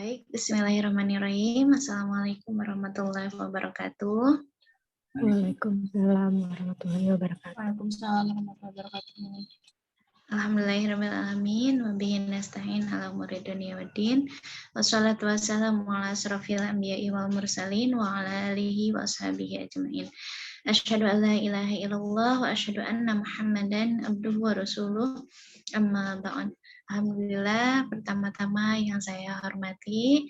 Baik, bismillahirrahmanirrahim. Assalamualaikum warahmatullahi wabarakatuh. Waalaikumsalam warahmatullahi wabarakatuh. Waalaikumsalam warahmatullahi wabarakatuh. Alhamdulillahirrahmanirrahim. Wabihi nasta'in ala umuri dunya waddin. Wassalatu wassalamu ala asrafil anbiya'i wal mursalin wa ala alihi wa ashabihi ajma'in. Asyhadu an la ilaha illallah wa asyhadu anna Muhammadan abduhu wa rasuluh. Amma ba'd. Alhamdulillah, pertama-tama yang saya hormati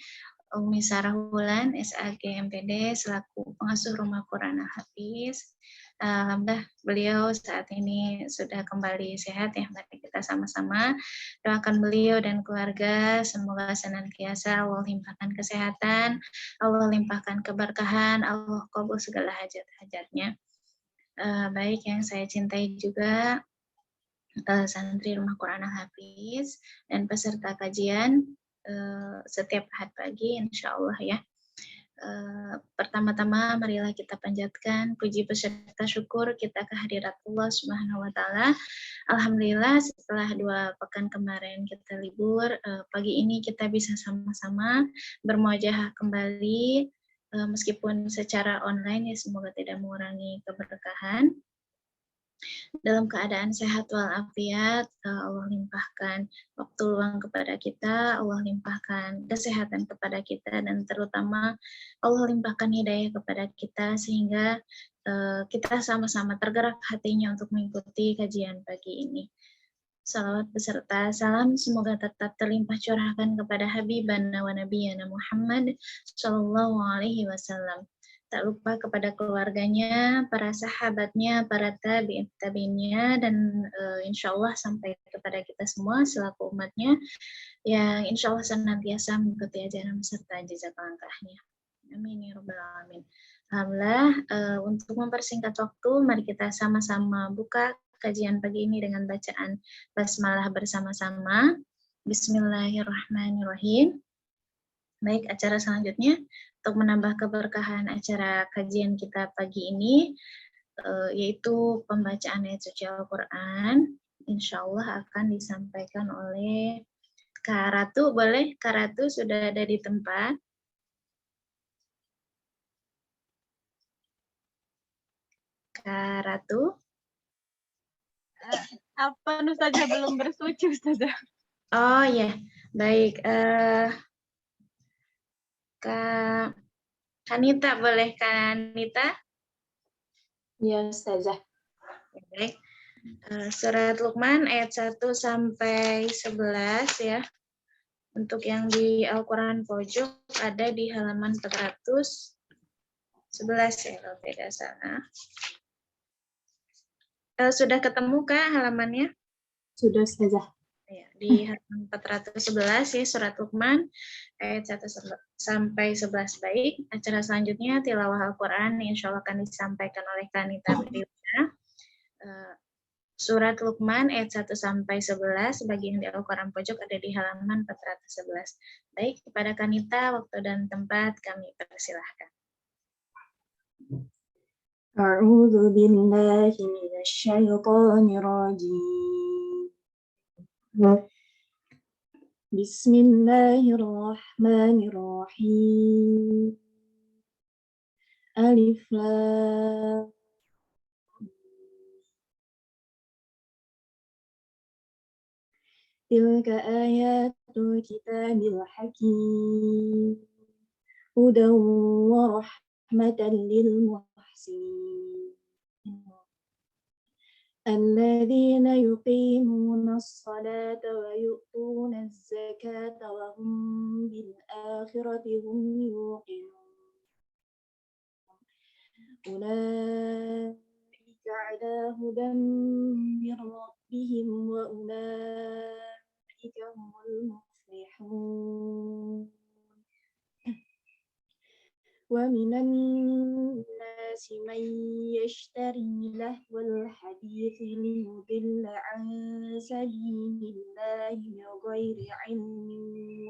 Umi Sarah Wulan, SAG MPD, selaku pengasuh Rumah Quran Al-Hafiz. Alhamdulillah beliau saat ini sudah kembali sehat ya. Mari kita sama-sama doakan beliau dan keluarga, semoga senantiasa Allah limpahkan kesehatan, Allah limpahkan keberkahan, Allah kabul segala hajat-hajatnya. Baik yang saya cintai juga santri Rumah Quran Al-Hafiz dan peserta kajian setiap ahad pagi insya Allah ya. Pertama-tama marilah kita panjatkan puji beserta syukur kita kehadirat Allah Subhanahu wa taala. Alhamdulillah setelah 2 pekan kemarin kita libur, pagi ini kita bisa sama-sama bermuajahah kembali meskipun secara online ya, semoga tidak mengurangi keberkahan. Dalam keadaan sehat walafiat, Allah limpahkan waktu luang kepada kita, Allah limpahkan kesehatan kepada kita, dan terutama Allah limpahkan hidayah kepada kita sehingga kita sama-sama tergerak hatinya untuk mengikuti kajian pagi ini. Salawat beserta salam semoga tetap terlimpah curahkan kepada Habibana wa Nabiyana Muhammad Sallallahu Alaihi Wasallam. Tak lupa kepada keluarganya, para sahabatnya, para tabi'innya, dan insya Allah sampai kepada kita semua selaku umatnya yang insya Allah senantiasa mengikuti ajaran beserta jejak langkahnya. Amin ya rabbal alamin. Alhamdulillah, untuk mempersingkat waktu, mari kita sama-sama buka kajian pagi ini dengan bacaan basmalah bersama-sama. Bismillahirrahmanirrahim. Baik, acara selanjutnya untuk menambah keberkahan acara kajian kita pagi ini yaitu pembacaan ayat suci Al-Quran. Insya Allah akan disampaikan oleh Kak Ratu. Boleh Kak Ratu sudah ada di tempat? Kak Ratu? Apa Ustazah belum bersuci Ustazah? Oh ya, baik. Kak Kanita, boleh Kanita? Ya, Ustazah. Baik. Surat Luqman ayat 1 sampai 11 ya. Untuk yang di Al-Quran pojok ada di halaman 411 ya kalau tidak salah. Sudah ketemu Kak halamannya? Sudah, Ustazah. Ya, di halaman 411 ya, surat Luqman ayat 1 sampai 11. Baik, acara selanjutnya tilawah Al-Quran insya Allah akan disampaikan oleh Kanita Briwana. Surat Luqman ayat 1 sampai 11 bagi yang di Al-Quran pojok ada di halaman 411. Baik, kepada Kanita waktu dan tempat kami persilahkan. A'udzu billahi minasy syaithanir rajim. Bismillahirrahmanirrahim. Alif Lam. Tilka ayatul kitabil hakim. Hudan wa rahmatan lil muhsinin. الذين يقيمون الصلاة ويؤتون الزكاة وهم بالآخرة هم يوقنون أولئك على هدى من ربهم وأولئك هم المفلحون ومن الناس من يشتري لهو الحديث ليضل عن سبيل الله بغير علم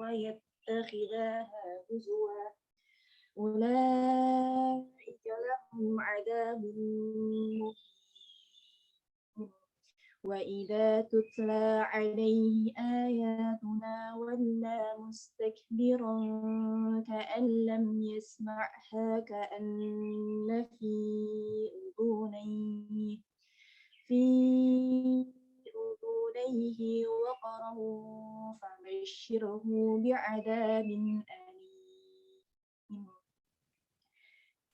ويتخذها هزوا أولئك لهم عذاب مهين وإذا تتلى عليه آياتنا ولى مستكبرا كأن لم يسمعها كأن في أذنيه وقرا فبشره بعذاب أليم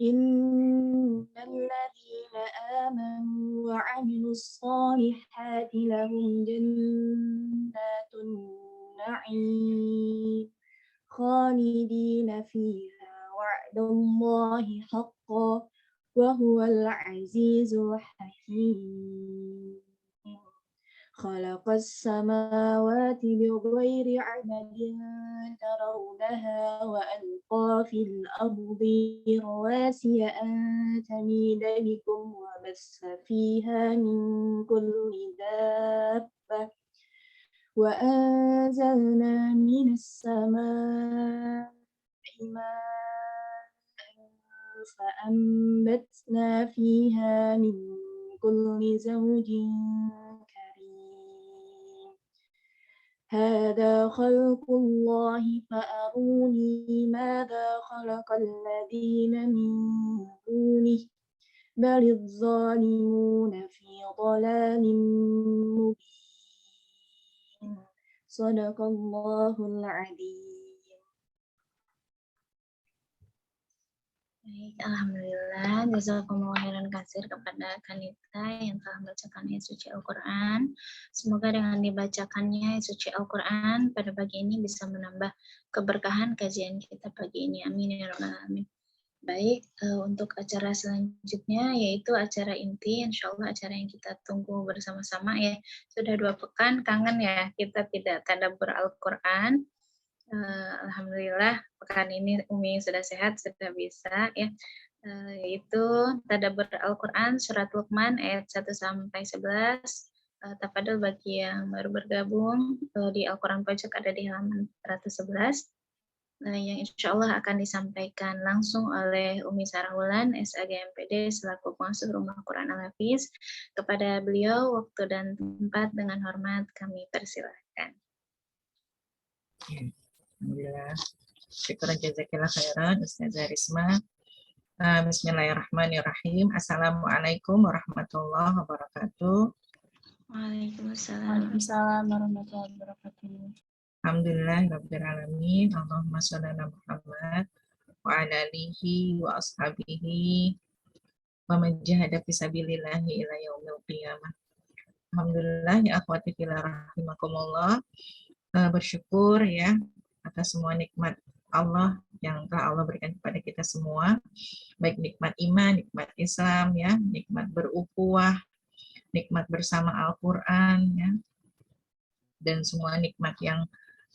إن الذين آمنوا وعملوا الصالحات لهم جنات النعيم خالدين فيها وعد الله حقا وهو العزيز الحكيم خلق السماوات بغير عمد ترونها وألقى في الأرض رواسي أن تميد بكم وبث فيها من كل دابة وأنزلنا من السماء ماء فأنبتنا فيها من كل زوج هذا خلق الله فأروني ماذا خلق الذين من دونه بل الظالمون في ضلال مبين صدق الله العظيم. Baik, alhamdulillah, jazakumullah khairan katsir kepada Kanita yang telah membacakan ayat suci Al-Quran. Semoga dengan dibacakannya ayat suci Al-Quran pada pagi ini bisa menambah keberkahan kajian kita pagi ini. Amin ya rabbal alamin. Baik, untuk acara selanjutnya yaitu acara inti, insya Allah acara yang kita tunggu bersama-sama ya. Sudah 2 pekan kangen ya kita tidak tadabbur Al-Quran. Alhamdulillah pekan ini Umi sudah sehat, sudah bisa ya. Yaitu tadabbur Al-Quran surat Luqman ayat 1 sampai 11. Tafadhol bagi yang baru bergabung di Al-Quran Pojok ada di halaman 111. Yang insya Allah akan disampaikan langsung oleh Umi Sarahwulan, SAG MPD selaku pengasuh Rumah Quran Al-Hafiz. Kepada beliau waktu dan tempat dengan hormat kami persilahkan. Alhamdulillah. Syukuran jazakillah khairan Ustazah Risma. Bismillahirrahmanirrahim. Assalamualaikum warahmatullahi wabarakatuh. Waalaikumsalam. Waalaikumsalam warahmatullahi wabarakatuh. Alhamdulillahirabbil alamin. Allahumma shalli ala Muhammad wa ala alihi wa ashabihi wa man jahada fi sabilillahi ila yaumil qiyamah. Alhamdulillah ya akhwati fillah rahimakumullah. Bersyukur ya atas semua nikmat Allah yang telah Allah berikan kepada kita semua, baik nikmat iman, nikmat Islam ya, nikmat berukhuwah, nikmat bersama Al-Quran ya, dan semua nikmat yang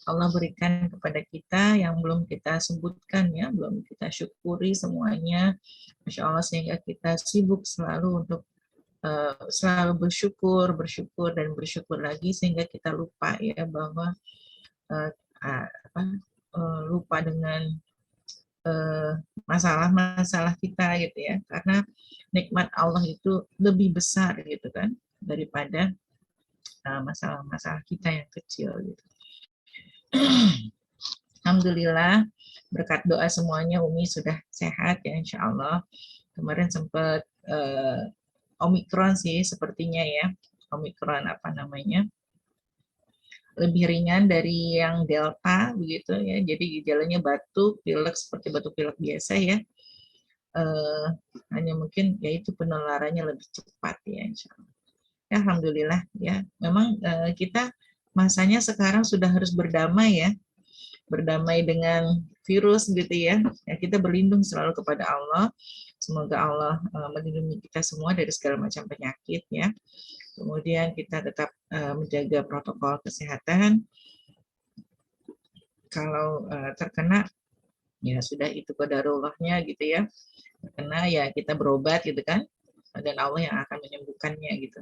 Allah berikan kepada kita yang belum kita sebutkan ya, belum kita syukuri semuanya, Masya Allah, sehingga kita sibuk selalu untuk selalu bersyukur dan bersyukur lagi, sehingga kita lupa ya bahwa lupa dengan masalah-masalah kita gitu ya, karena nikmat Allah itu lebih besar gitu kan daripada masalah-masalah kita yang kecil gitu. Alhamdulillah berkat doa semuanya Umi sudah sehat ya insya Allah. Kemarin sempat Omikron sih sepertinya ya, Omikron apa namanya, lebih ringan dari yang Delta begitu ya, jadi gejalanya batuk, pilek seperti batuk pilek biasa ya, hanya mungkin yaitu penularannya lebih cepat ya insya Allah. Ya, alhamdulillah ya, memang kita masanya sekarang sudah harus berdamai ya, berdamai dengan virus gitu ya. Ya, kita berlindung selalu kepada Allah, semoga Allah melindungi kita semua dari segala macam penyakit ya. Kemudian kita tetap menjaga protokol kesehatan. Kalau terkena, ya sudah itu qadarullahnya gitu ya. Terkena ya kita berobat gitu kan. Dan Allah yang akan menyembuhkannya gitu.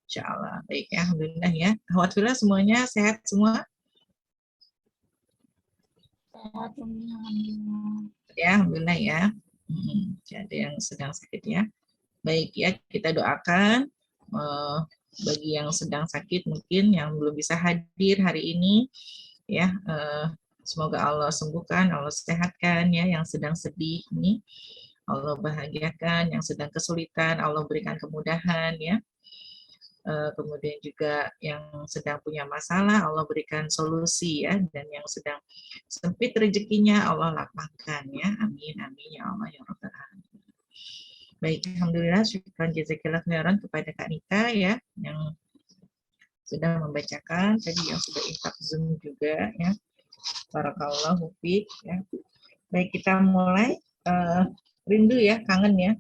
Insya Allah. Baik ya, alhamdulillah ya. Alhamdulillah semuanya sehat semua. Sehat, alhamdulillah. Ya, alhamdulillah ya. Ada yang sedang sakit ya. Baik ya, kita doakan bagi yang sedang sakit mungkin yang belum bisa hadir hari ini, ya semoga Allah sembuhkan, Allah sehatkan ya, yang sedang sedih ini Allah bahagiakan, yang sedang kesulitan Allah berikan kemudahan ya. Kemudian juga yang sedang punya masalah Allah berikan solusi ya, dan yang sedang sempit rezekinya Allah lapangkan ya, amin amin ya Allah ya Rabbal alamin. Baik, alhamdulillah, syukran jazakallah khairan kepada Kak Nita ya, yang sudah membacakan tadi, yang sudah infak Zoom juga ya, barakallahu fiik ya. Baik, kita mulai. Rindu ya, kangen ya.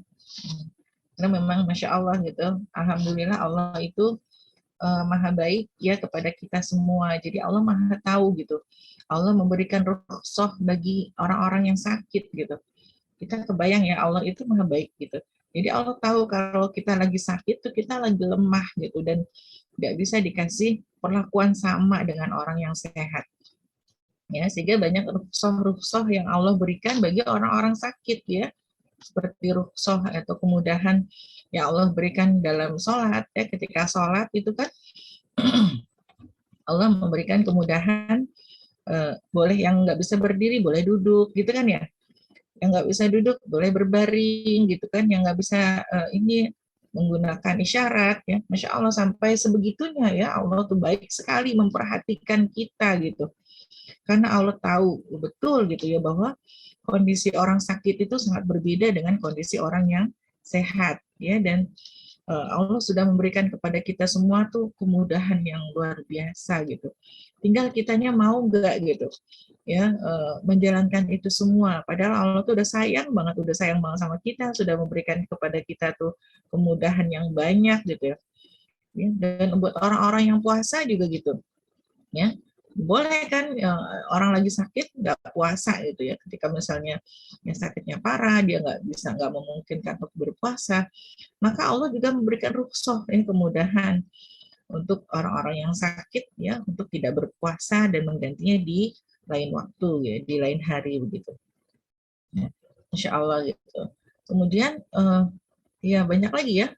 Karena memang Masya Allah gitu, Alhamdulillah Allah itu maha baik ya kepada kita semua. Jadi Allah maha tahu gitu. Allah memberikan rukhsah bagi orang-orang yang sakit gitu. Kita kebayang ya, Allah itu maha baik gitu. Jadi Allah tahu kalau kita lagi sakit tuh kita lagi lemah gitu, dan tidak bisa dikasih perlakuan sama dengan orang yang sehat. Ya, sehingga banyak rukhsah-rukhsah yang Allah berikan bagi orang-orang sakit ya. Seperti rukhsah atau kemudahan yang Allah berikan dalam sholat ya, ketika sholat itu kan Allah memberikan kemudahan, boleh yang nggak bisa berdiri boleh duduk gitu kan ya, yang nggak bisa duduk boleh berbaring gitu kan, yang nggak bisa ini menggunakan isyarat ya. Masya Allah, sampai sebegitunya ya, Allah tuh baik sekali memperhatikan kita gitu, karena Allah tahu betul gitu ya bahwa kondisi orang sakit itu sangat berbeda dengan kondisi orang yang sehat ya, dan Allah sudah memberikan kepada kita semua tuh kemudahan yang luar biasa gitu. Tinggal kitanya mau nggak gitu ya, menjalankan itu semua. Padahal Allah tuh udah sayang banget sama kita, sudah memberikan kepada kita tuh kemudahan yang banyak gitu ya. Dan buat orang-orang yang puasa juga gitu ya, boleh kan ya, orang lagi sakit nggak puasa gitu ya, ketika misalnya yang sakitnya parah, dia nggak memungkinkan untuk berpuasa, maka Allah juga memberikan rukhsah ini kemudahan untuk orang-orang yang sakit ya, untuk tidak berpuasa dan menggantinya di lain waktu ya, di lain hari begitu ya. Insya Allah gitu. Kemudian ya banyak lagi ya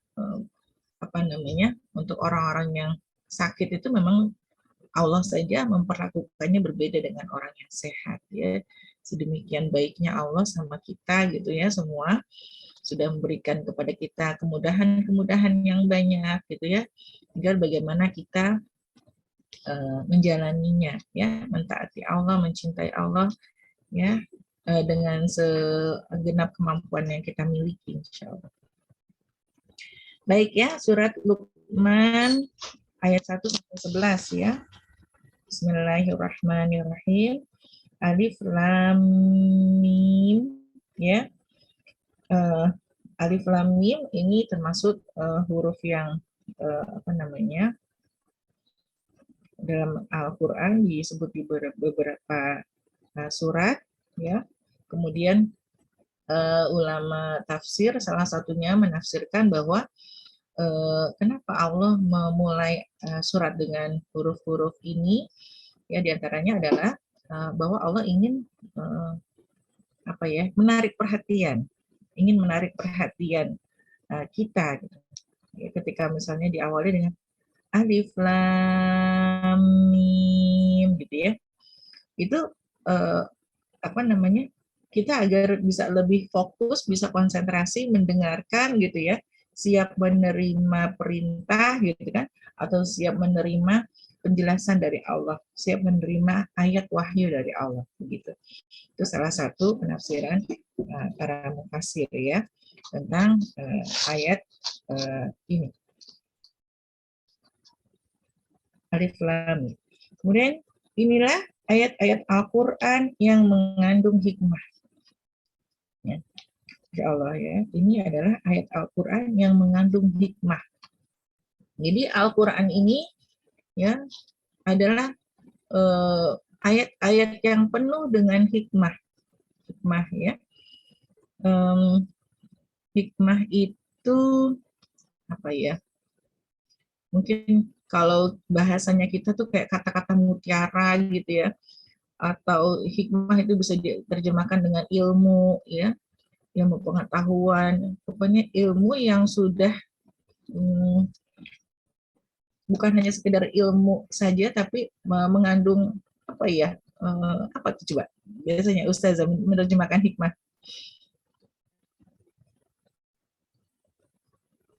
apa namanya, untuk orang-orang yang sakit itu memang Allah saja memperlakukannya berbeda dengan orang yang sehat ya. Sedemikian baiknya Allah sama kita gitu ya, semua sudah memberikan kepada kita kemudahan-kemudahan yang banyak gitu ya. Tinggal bagaimana kita menjalaninya ya, mentaati Allah, mencintai Allah ya, dengan segenap kemampuan yang kita miliki insyaallah. Baik ya, surat Luqman ayat 1 sampai 11 ya. Bismillahirrahmanirrahim. Alif lam mim ya. Alif lam mim ini termasuk huruf yang apa namanya, dalam Al-Qur'an disebut di beberapa surat ya. Kemudian ulama tafsir salah satunya menafsirkan bahwa kenapa Allah memulai surat dengan huruf-huruf ini ya, diantaranya adalah bahwa Allah ingin apa ya, menarik perhatian kita gitu. Ya, ketika misalnya diawali dengan alif lam mim gitu ya, itu apa namanya, kita agar bisa lebih fokus, bisa konsentrasi mendengarkan gitu ya, siap menerima perintah gitu kan, atau siap menerima penjelasan dari Allah, siap menerima ayat wahyu dari Allah begitu. Itu salah satu penafsiran para mufassir ya tentang ayat ini. Alif lam. Kemudian inilah ayat-ayat Al-Qur'an yang mengandung hikmah. Ya. Insya Allah ya, ini adalah ayat Al-Quran yang mengandung hikmah. Jadi Al-Quran ini ya adalah ayat-ayat yang penuh dengan hikmah ya. Hikmah itu apa ya? Mungkin kalau bahasanya kita tuh kayak kata-kata mutiara gitu ya, atau hikmah itu bisa diterjemahkan dengan ilmu ya, ilmu pengetahuan, pokoknya ilmu yang sudah bukan hanya sekedar ilmu saja, tapi mengandung apa ya? Apa tuh coba? Biasanya Ustazah menerjemahkan hikmah.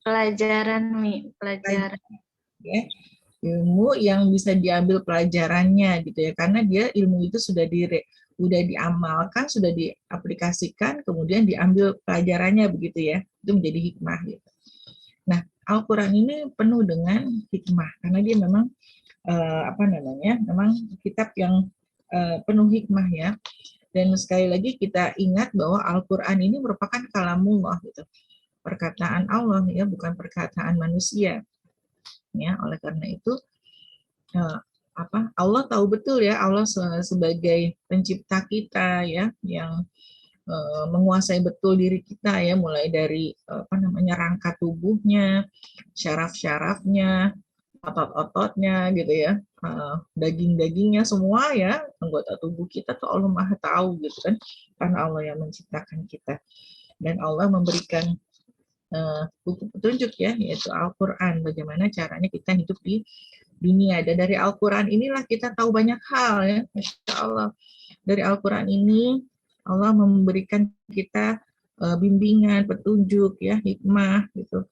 Pelajaran, pelajaran. Ya, ilmu yang bisa diambil pelajarannya gitu ya, karena dia ilmu itu sudah diamalkan, sudah diaplikasikan, kemudian diambil pelajarannya begitu ya, itu menjadi hikmah gitu. Nah, Al-Quran ini penuh dengan hikmah karena dia memang memang kitab yang penuh hikmah ya. Dan sekali lagi kita ingat bahwa Al-Quran ini merupakan kalamullah gitu, perkataan Allah ya, bukan perkataan manusia. Ya, oleh karena itu Allah tahu betul ya, Allah sebagai pencipta kita ya, yang menguasai betul diri kita ya, mulai dari rangka tubuhnya, syaraf-syarafnya, otot-ototnya gitu ya, daging-dagingnya semua ya, anggota tubuh kita tuh Allah Maha tahu gitu kan, karena Allah yang menciptakan kita. Dan Allah memberikan buku petunjuk ya, yaitu Al-Quran, bagaimana caranya kita hidup di dunia. Dan dari Al-Quran inilah kita tahu banyak hal ya, Masya Allah. Dari Al-Quran ini Allah memberikan kita bimbingan, petunjuk ya, hikmah gitu,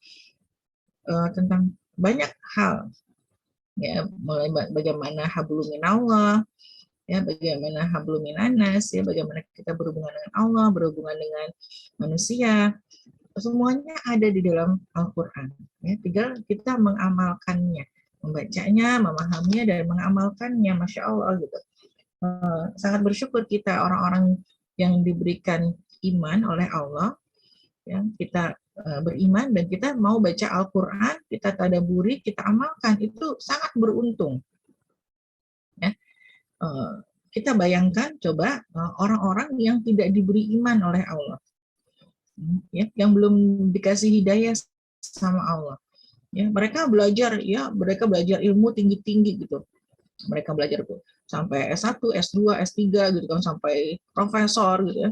tentang banyak hal ya, mulai bagaimana hablum minallah ya, bagaimana hablum minanas ya, bagaimana kita berhubungan dengan Allah, berhubungan dengan manusia. Semuanya ada di dalam Al-Quran. Ya, tinggal kita mengamalkannya, membacanya, memahaminya, dan mengamalkannya. Masya Allah gitu. Sangat bersyukur kita orang-orang yang diberikan iman oleh Allah. Ya, kita beriman dan kita mau baca Al-Quran, kita tadaburi, kita amalkan, itu sangat beruntung. Ya. Kita bayangkan coba orang-orang yang tidak diberi iman oleh Allah, ya, yang belum dikasih hidayah sama Allah, ya, mereka belajar ilmu tinggi-tinggi gitu, mereka belajar tuh sampai S1, S2, S3 gitu kan, sampai profesor gitu ya,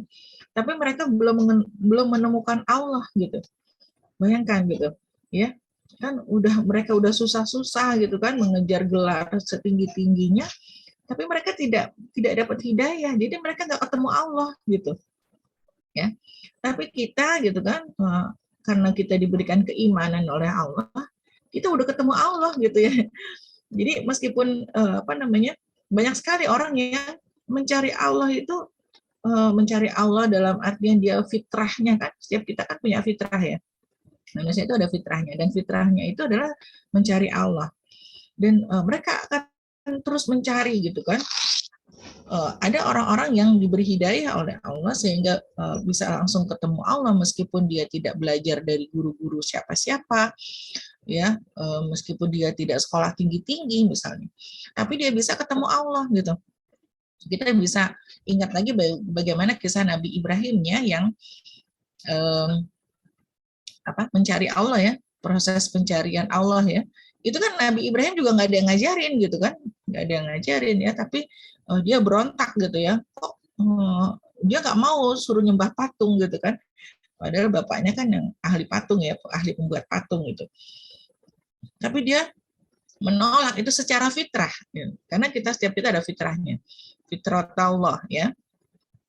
tapi mereka belum menemukan Allah gitu. Bayangkan gitu ya, kan mereka udah susah-susah gitu kan mengejar gelar setinggi-tingginya, tapi mereka tidak dapat hidayah, jadi mereka nggak ketemu Allah gitu ya. Tapi kita gitu kan, karena kita diberikan keimanan oleh Allah, kita udah ketemu Allah gitu ya. Jadi meskipun banyak sekali orang yang mencari Allah itu, mencari Allah dalam artian dia fitrahnya kan, setiap kita kan punya fitrah ya, manusia itu ada fitrahnya, dan fitrahnya itu adalah mencari Allah, dan mereka akan terus mencari gitu kan. Ada orang-orang yang diberi hidayah oleh Allah sehingga bisa langsung ketemu Allah meskipun dia tidak belajar dari guru-guru siapa-siapa ya, meskipun dia tidak sekolah tinggi-tinggi misalnya, tapi dia bisa ketemu Allah gitu. Kita bisa ingat lagi bagaimana kisah Nabi Ibrahimnya yang mencari Allah ya, proses pencarian Allah ya. Itu kan Nabi Ibrahim juga nggak ada yang ngajarin gitu kan, nggak ada yang ngajarin ya, tapi dia berontak gitu ya, kok dia nggak mau suruh nyembah patung gitu kan, padahal bapaknya kan yang ahli patung ya, ahli pembuat patung gitu, tapi dia menolak itu secara fitrah ya. Karena setiap kita ada fitrahnya, fitratullah ya,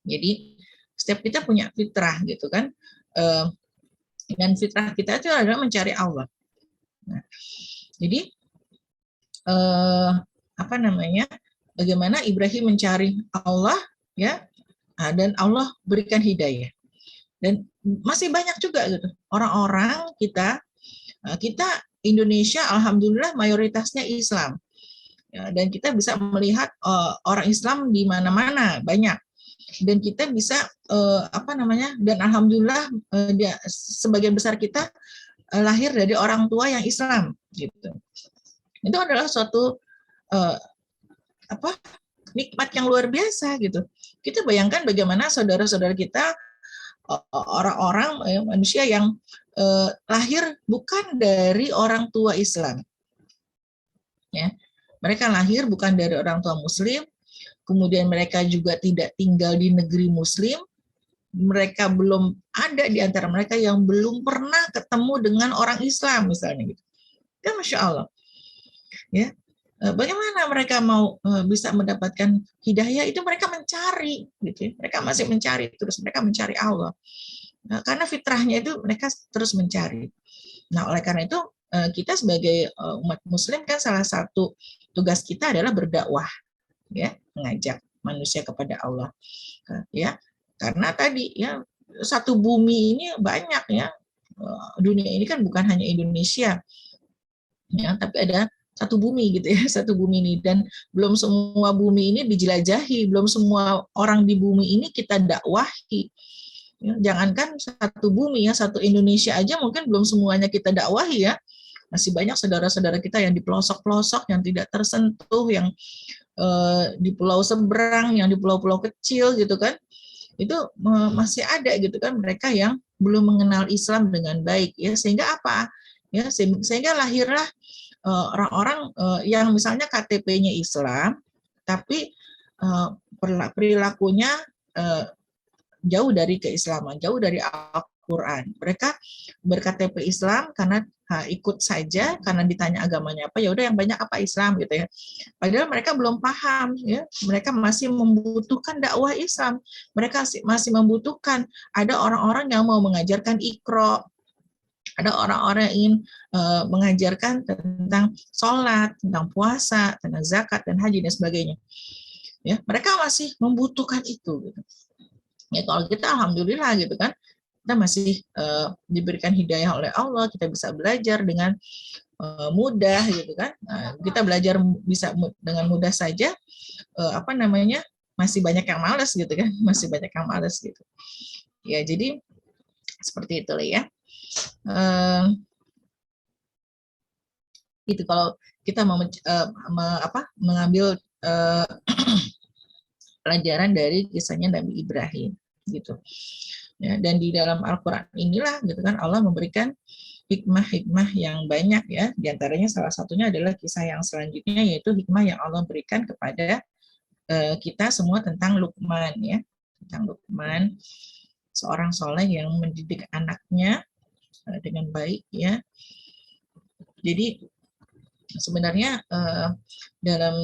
jadi setiap kita punya fitrah gitu kan, dan fitrah kita itu adalah mencari Allah. Nah, jadi bagaimana Ibrahim mencari Allah ya, dan Allah berikan hidayah. Dan masih banyak juga gitu orang-orang kita Indonesia alhamdulillah mayoritasnya Islam ya, dan kita bisa melihat orang Islam di mana-mana banyak, dan kita bisa dan alhamdulillah sebagian besar kita lahir dari orang tua yang Islam gitu. Itu adalah suatu nikmat yang luar biasa gitu. Kita bayangkan bagaimana saudara-saudara kita, orang-orang manusia yang lahir bukan dari orang tua Islam, ya, mereka lahir bukan dari orang tua Muslim, kemudian mereka juga tidak tinggal di negeri Muslim, mereka belum ada di antara mereka yang belum pernah ketemu dengan orang Islam misalnya gitu. Kan Masya Allah. ya. Bagaimana mereka mau bisa mendapatkan hidayah, itu mereka mencari gitu ya. Mereka masih mencari terus, mereka mencari Allah. Nah, karena fitrahnya itu mereka terus mencari. Nah, oleh karena itu kita sebagai umat muslim kan salah satu tugas kita adalah berdakwah, ya, mengajak manusia kepada Allah. Ya. Karena tadi ya satu bumi ini banyak ya. Dunia ini kan bukan hanya Indonesia. Ya, tapi ada satu bumi gitu ya, satu bumi ini, dan belum semua bumi ini dijelajahi, belum semua orang di bumi ini kita dakwahi. Ya, jangankan satu bumi ya, satu Indonesia aja mungkin belum semuanya kita dakwahi ya. Masih banyak saudara-saudara kita yang di pelosok-pelosok, yang tidak tersentuh, yang di pulau seberang, yang di pulau-pulau kecil gitu kan. Itu masih ada gitu kan mereka yang belum mengenal Islam dengan baik ya, sehingga apa? Ya, sehingga lahirlah orang-orang yang misalnya KTP-nya Islam, tapi perilakunya jauh dari keislaman, jauh dari Al-Quran. Mereka berKTP Islam karena ikut saja, karena ditanya agamanya apa, ya udah yang banyak apa Islam gitu ya. Padahal mereka belum paham ya, mereka masih membutuhkan dakwah Islam. Mereka masih membutuhkan ada orang-orang yang mau mengajarkan Iqra, ada orang-orang yang ingin mengajarkan tentang sholat, tentang puasa, tentang zakat dan haji dan sebagainya. Ya, mereka masih membutuhkan itu. Gitu. Ya, kalau kita alhamdulillah gitu kan, kita masih diberikan hidayah oleh Allah, kita bisa belajar dengan mudah gitu kan. Nah, kita belajar bisa dengan mudah saja. Masih banyak yang malas gitu kan, masih banyak yang malas gitu. Ya, jadi seperti itu lah ya. Itu kalau kita mau mengambil pelajaran dari kisahnya Nabi Ibrahim gitu ya. Dan di dalam Al-Quran inilah gitu kan Allah memberikan hikmah-hikmah yang banyak ya, diantaranya salah satunya adalah kisah yang selanjutnya, yaitu hikmah yang Allah berikan kepada kita semua tentang Luqman ya, tentang Luqman, seorang soleh yang mendidik anaknya dengan baik ya. Jadi sebenarnya dalam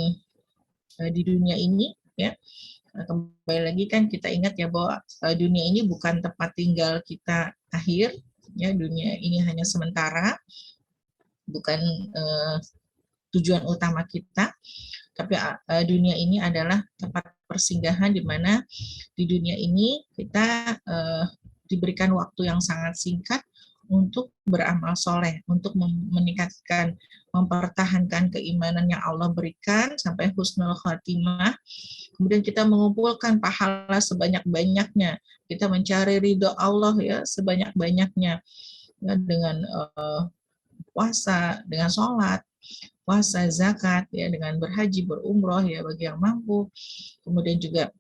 di dunia ini ya, kembali lagi kan kita ingat ya bahwa dunia ini bukan tempat tinggal kita akhir ya, dunia ini hanya sementara, bukan tujuan utama kita, tapi dunia ini adalah tempat persinggahan di mana di dunia ini kita diberikan waktu yang sangat singkat untuk beramal soleh, untuk meningkatkan, mempertahankan keimanan yang Allah berikan sampai husnul khatimah. Kemudian kita mengumpulkan pahala sebanyak-banyaknya, kita mencari ridho Allah ya sebanyak-banyaknya ya, dengan puasa, dengan sholat, puasa, zakat ya, dengan berhaji, berumroh ya bagi yang mampu. Kemudian juga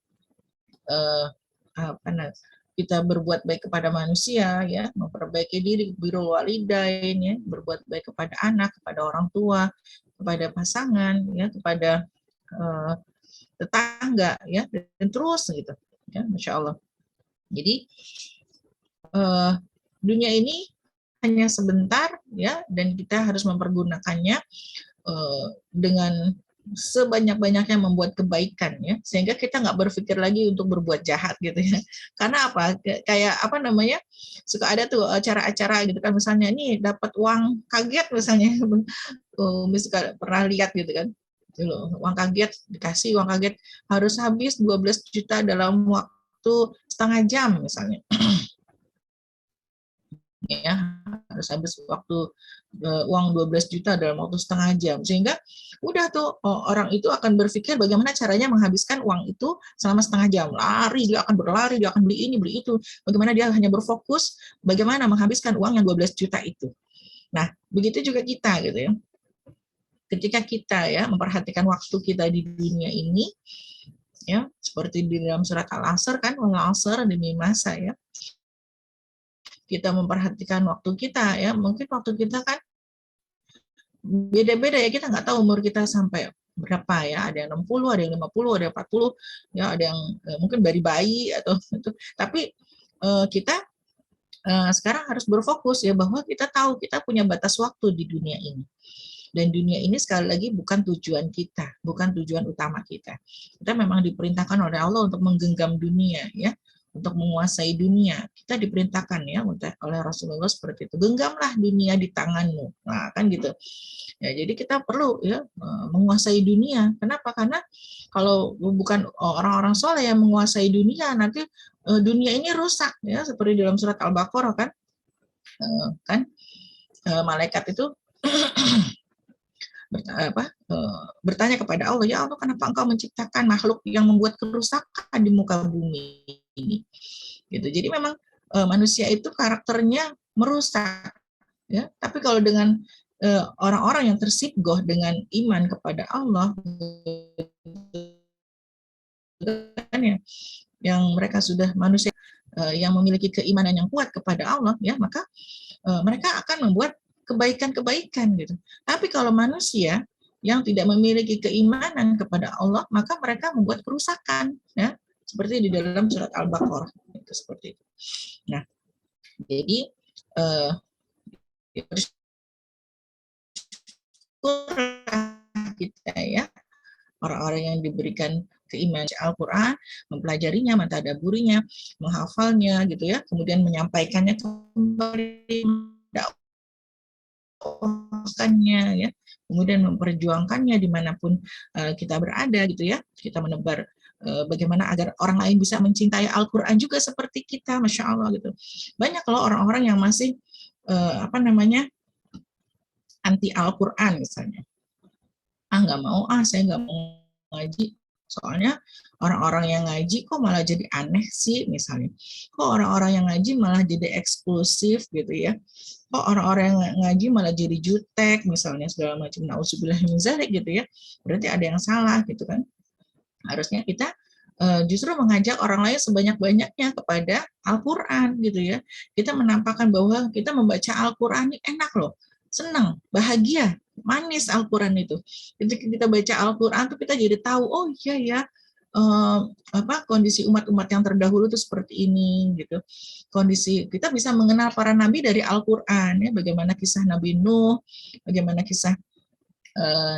kita berbuat baik kepada manusia ya, memperbaiki diri, birrul walidain ya, berbuat baik kepada anak, kepada orang tua, kepada pasangan ya, kepada tetangga ya, dan terus gitu ya, Masya Allah. Jadi dunia ini hanya sebentar ya, dan kita harus mempergunakannya dengan sebanyak-banyaknya membuat kebaikan ya, sehingga kita nggak berpikir lagi untuk berbuat jahat gitu ya. Karena apa, kayak suka ada tuh acara-acara gitu kan, misalnya ini dapat uang kaget misalnya, misalnya pernah lihat gitu kan, uang kaget, dikasih uang kaget harus habis 12 juta dalam waktu setengah jam misalnya. Ya, harus habis waktu uang 12 juta dalam waktu setengah jam, sehingga udah tuh orang itu akan berpikir bagaimana caranya menghabiskan uang itu selama setengah jam, lari, dia akan berlari, dia akan beli ini, beli itu, bagaimana dia hanya berfokus bagaimana menghabiskan uang yang 12 juta itu. Nah, begitu juga kita gitu ya, ketika kita ya memperhatikan waktu kita di dunia ini ya, seperti di dalam surat Al-Asr kan, wal-'asr demi masa ya, kita memperhatikan waktu kita ya, mungkin waktu kita kan beda-beda ya, kita nggak tahu umur kita sampai berapa ya, ada yang 60, ada yang 50, ada yang 40 ya, ada yang mungkin dari bayi atau itu, tapi kita sekarang harus berfokus ya, bahwa kita tahu kita punya batas waktu di dunia ini Dan dunia ini sekali lagi bukan tujuan kita, bukan tujuan utama kita. Kita memang diperintahkan oleh Allah untuk menggenggam dunia, ya, untuk menguasai dunia. Kita diperintahkan ya oleh Rasulullah seperti itu. Genggamlah dunia di tanganmu. Nah, kan gitu. Ya, jadi kita perlu ya menguasai dunia. Kenapa? Karena kalau bukan orang-orang soleh yang menguasai dunia, nanti dunia ini rusak ya, seperti dalam surat Al-Baqarah kan malaikat itu bertanya kepada Allah, ya Allah, kenapa engkau menciptakan makhluk yang membuat kerusakan di muka bumi ini? Gitu. Jadi memang manusia itu karakternya merusak, ya. Tapi kalau dengan orang-orang yang tersibgoh dengan iman kepada Allah, kan ya, yang mereka sudah manusia yang memiliki keimanan yang kuat kepada Allah, ya, maka mereka akan membuat kebaikan-kebaikan gitu. Tapi kalau manusia yang tidak memiliki keimanan kepada Allah, maka mereka membuat kerusakan, ya, seperti di dalam surat Al-Baqarah itu seperti itu. Nah, jadi kita ya, orang-orang yang diberikan keimanan Al-Quran, mempelajarinya, mentadaburinya, menghafalnya gitu ya, kemudian menyampaikannya kembali, ya, kemudian memperjuangkannya dimanapun kita berada gitu ya, kita menebar bagaimana agar orang lain bisa mencintai Al-Quran juga seperti kita, Masya Allah gitu. Banyak loh orang-orang yang masih anti Al-Quran misalnya. Nggak mau, saya nggak mau ngaji. Soalnya orang-orang yang ngaji kok malah jadi aneh sih misalnya. Kok orang-orang yang ngaji malah jadi eksklusif gitu ya. Kok orang-orang yang ngaji malah jadi jutek misalnya segala macam. Nauzubillah min dzalik gitu ya. Berarti ada yang salah gitu kan. Harusnya kita justru mengajak orang lain sebanyak-banyaknya kepada Al-Quran gitu ya. Kita menampakkan bahwa kita membaca Al-Quran ini enak loh. Senang, bahagia, manis Al-Quran itu. Ketika kita baca Al-Quran tuh kita jadi tahu, oh iya ya, kondisi umat-umat yang terdahulu itu seperti ini gitu. Kondisi kita bisa mengenal para nabi dari Al-Quran ya, bagaimana kisah Nabi Nuh, bagaimana kisah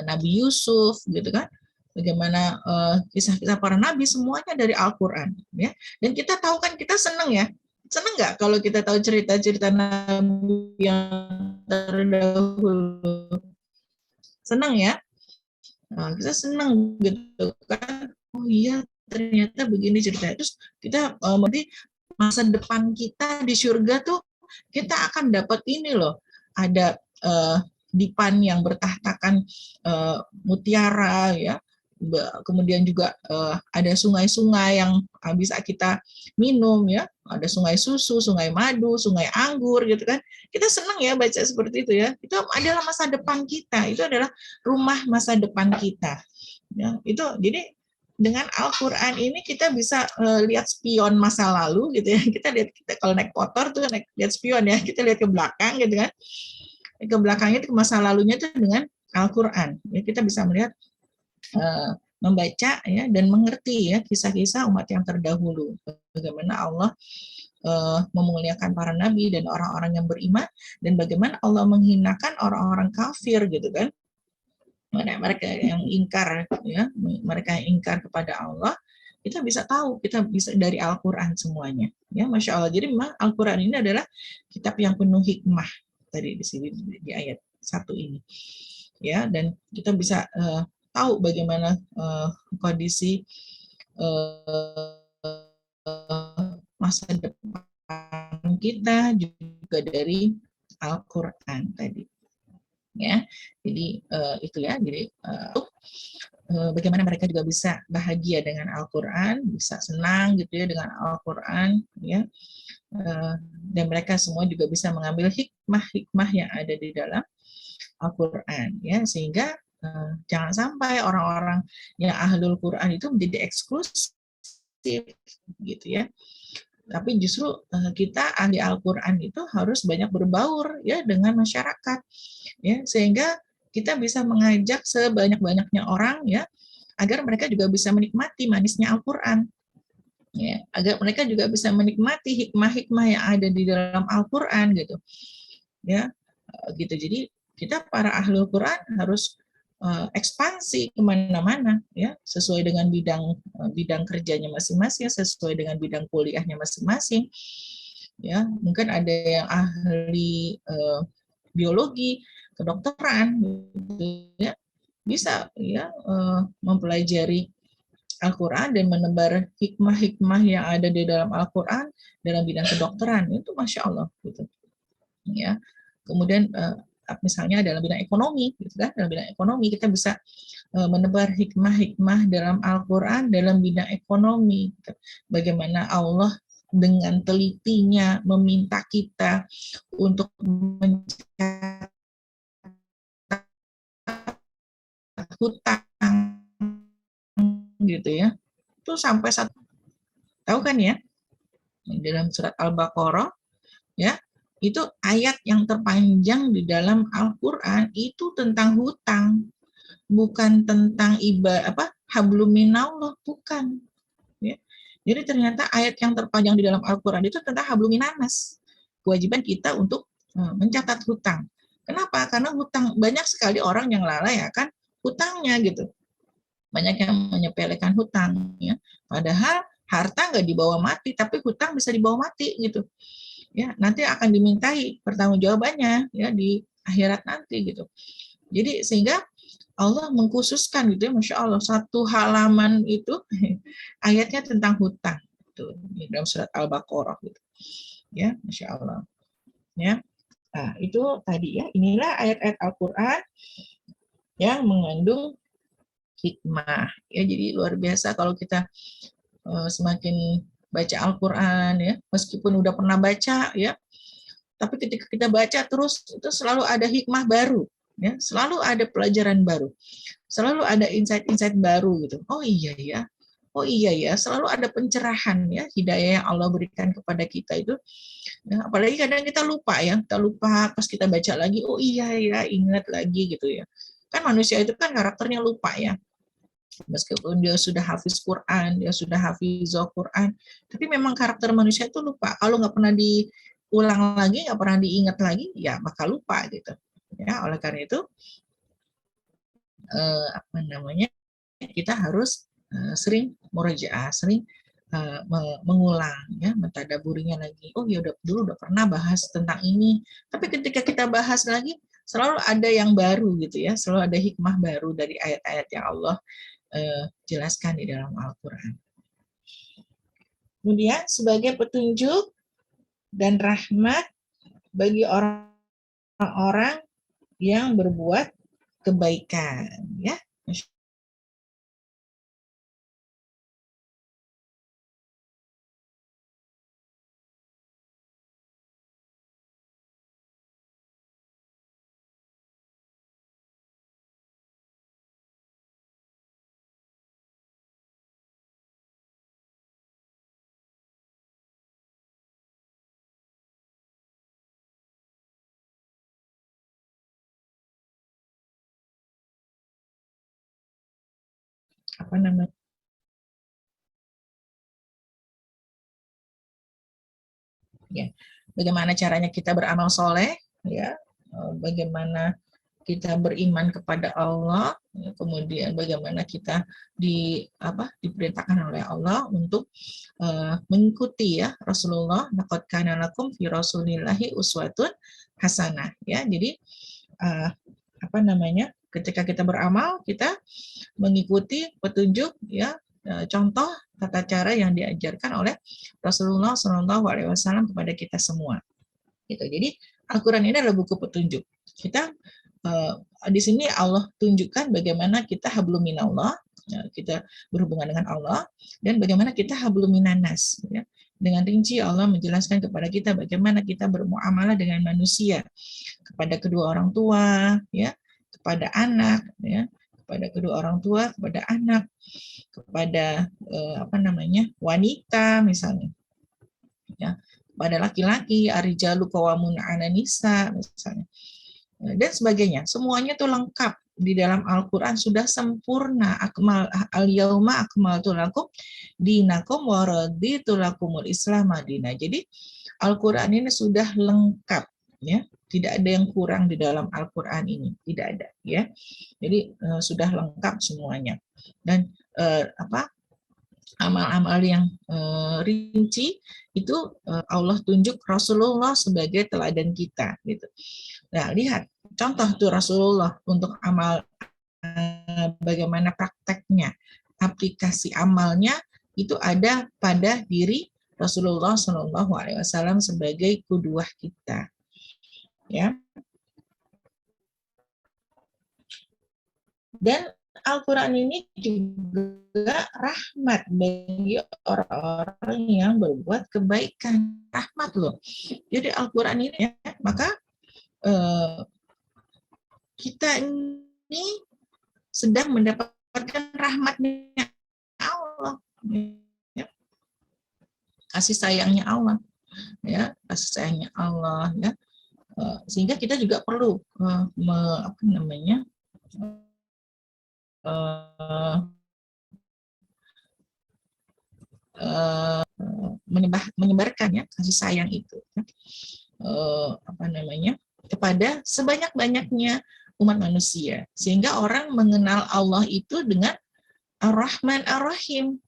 Nabi Yusuf gitu kan. Bagaimana kisah-kisah para nabi semuanya dari Al-Quran ya. Dan kita tahu kan, kita senang ya. Senang nggak kalau kita tahu cerita-cerita nabi yang terdahulu? Senang ya. Nah, kita senang gitu kan. Oh iya, ternyata begini ceritanya. Terus kita nanti masa depan kita di surga tuh kita akan dapat ini loh. Ada dipan yang bertahtakan mutiara ya. Kemudian juga ada sungai-sungai yang bisa kita minum ya, ada sungai susu, sungai madu, sungai anggur gitu kan. Kita senang ya baca seperti itu ya. Itu adalah masa depan kita, itu adalah rumah masa depan kita. Ya, itu jadi dengan Al-Quran ini kita bisa lihat spion masa lalu gitu ya. Kita lihat, kalau naik motor tuh lihat spion ya, kita lihat ke belakang gitu kan. Ke belakangnya itu ke masa lalunya itu dengan Al-Quran. Ya, kita bisa melihat membaca ya dan mengerti ya kisah-kisah umat yang terdahulu, bagaimana Allah memuliakan para nabi dan orang-orang yang beriman, dan bagaimana Allah menghinakan orang-orang kafir gitu kan, mereka yang ingkar ya, mereka yang ingkar kepada Allah. Kita bisa tahu, kita bisa dari Al-Quran semuanya ya, Masya Allah. Jadi memang Al-Quran ini adalah kitab yang penuh hikmah tadi di sini di ayat 1 ini ya, dan kita bisa tahu bagaimana kondisi masa depan kita juga dari Al-Quran tadi ya. Jadi itu ya, jadi bagaimana mereka juga bisa bahagia dengan Al-Quran, bisa senang gitu ya dengan Al-Quran ya, dan mereka semua juga bisa mengambil hikmah-hikmah yang ada di dalam Al-Quran ya, sehingga jangan sampai orang-orang yang ahlul Quran itu menjadi eksklusif gitu ya. Tapi justru kita ahli Al-Quran itu harus banyak berbaur ya dengan masyarakat ya, sehingga kita bisa mengajak sebanyak-banyaknya orang ya, agar mereka juga bisa menikmati manisnya Al-Quran ya, agar mereka juga bisa menikmati hikmah-hikmah yang ada di dalam Al-Quran gitu ya, gitu. Jadi kita para ahli Quran harus ekspansi kemana-mana, ya, sesuai dengan bidang kerjanya masing-masing, sesuai dengan bidang kuliahnya masing-masing. Ya, mungkin ada yang ahli biologi, kedokteran, gitu, ya, bisa ya mempelajari Al-Quran dan menebar hikmah-hikmah yang ada di dalam Al-Quran dalam bidang kedokteran, itu Masya Allah gitu. Ya. Kemudian misalnya dalam bidang ekonomi, gitu kan? Dalam bidang ekonomi kita bisa menebar hikmah-hikmah dalam Al-Quran dalam bidang ekonomi. Gitu. Bagaimana Allah dengan telitinya meminta kita untuk mencatat hutang, gitu ya. Itu sampai tahu kan ya? Dalam surat Al-Baqarah, ya, itu ayat yang terpanjang di dalam Al-Quran itu tentang hutang, bukan tentang hablum minallah, bukan. Ya. Jadi ternyata ayat yang terpanjang di dalam Al-Quran itu tentang hablum minanas, kewajiban kita untuk mencatat hutang. Kenapa? Karena hutang, banyak sekali orang yang lalai akan hutangnya gitu. Banyak yang menyepelekan hutang, ya. Padahal harta nggak dibawa mati, tapi hutang bisa dibawa mati gitu. Ya, nanti akan dimintai pertanggungjawabannya ya di akhirat nanti gitu. Jadi sehingga Allah mengkhususkan gitu ya, Masya Allah, satu halaman itu ayatnya tentang hutang tuh dalam surat Al-Baqarah gitu. Ya, Masya Allah. Ya. Nah, itu tadi ya, inilah ayat-ayat Al-Quran yang mengandung hikmah. Ya, jadi luar biasa kalau kita semakin baca Al-Quran ya, meskipun udah pernah baca ya, tapi ketika kita baca terus itu selalu ada hikmah baru, ya, selalu ada pelajaran baru, selalu ada insight-insight baru gitu. Oh iya ya, selalu ada pencerahan ya, hidayah yang Allah berikan kepada kita itu. Ya, apalagi kadang kita lupa pas kita baca lagi, oh iya ya, ingat lagi gitu ya. Kan manusia itu kan karakternya lupa ya. Meskipun dia sudah hafiz Quran, dia sudah hafizul Quran, tapi memang karakter manusia itu lupa. Kalau nggak pernah diulang lagi, nggak pernah diingat lagi, ya bakal lupa gitu. Ya, oleh karena itu kita harus sering murojaah, sering mengulang, ya, mentadaburinya lagi. Oh ya, dulu udah pernah bahas tentang ini, tapi ketika kita bahas lagi, selalu ada yang baru gitu ya, selalu ada hikmah baru dari ayat-ayat yang Allah jelaskan di dalam Al-Quran. Kemudian sebagai petunjuk dan rahmat bagi orang-orang yang berbuat kebaikan, ya. Apa namanya? Ya, bagaimana caranya kita beramal soleh, ya, bagaimana kita beriman kepada Allah, ya, kemudian bagaimana kita diperintahkan oleh Allah untuk mengikuti ya Rasulullah, laqad kana lakum fi rasulillahi uswatun hasanah, ya. Jadi ketika kita beramal, kita mengikuti petunjuk ya, contoh tata cara yang diajarkan oleh Rasulullah SAW kepada kita semua. Gitu. Jadi Al-Quran ini adalah buku petunjuk. Kita di sini Allah tunjukkan bagaimana kita hablum minallah, ya, kita berhubungan dengan Allah, dan bagaimana kita hablum minanas. Ya. Dengan rinci Allah menjelaskan kepada kita bagaimana kita bermuamalah dengan manusia, kepada kedua orang tua, ya, kepada anak, ya, kepada kedua orang tua, kepada anak, kepada wanita misalnya, ya, pada laki-laki, arijalu qawamun 'alan nisa misalnya, dan sebagainya. Semuanya itu lengkap di dalam Al-Quran, sudah sempurna. Al-yauma akmaltu lakum dinakum wa raditu lakumul Islam madina. Jadi Al-Quran ini sudah lengkap, ya, Tidak ada yang kurang di dalam Al-Quran ini, tidak ada, ya. Jadi sudah lengkap semuanya. Dan amal-amal yang rinci itu Allah tunjuk Rasulullah sebagai teladan kita, gitu. Nah, lihat contoh tuh Rasulullah untuk amal, bagaimana prakteknya, aplikasi amalnya itu ada pada diri Rasulullah SAW sebagai qudwah kita, ya. Dan Al-Quran ini juga rahmat bagi orang-orang yang berbuat kebaikan, rahmat loh. Jadi Al-Quran ini, ya, maka kita ini sedang mendapatkan rahmatnya Allah, ya. Kasih sayangnya Allah, ya, kasih sayangnya Allah, ya. Sehingga kita juga perlu menyebarkannya kasih sayang itu, kepada sebanyak-banyaknya umat manusia, sehingga orang mengenal Allah itu dengan Ar-Rahman Ar-Rahim,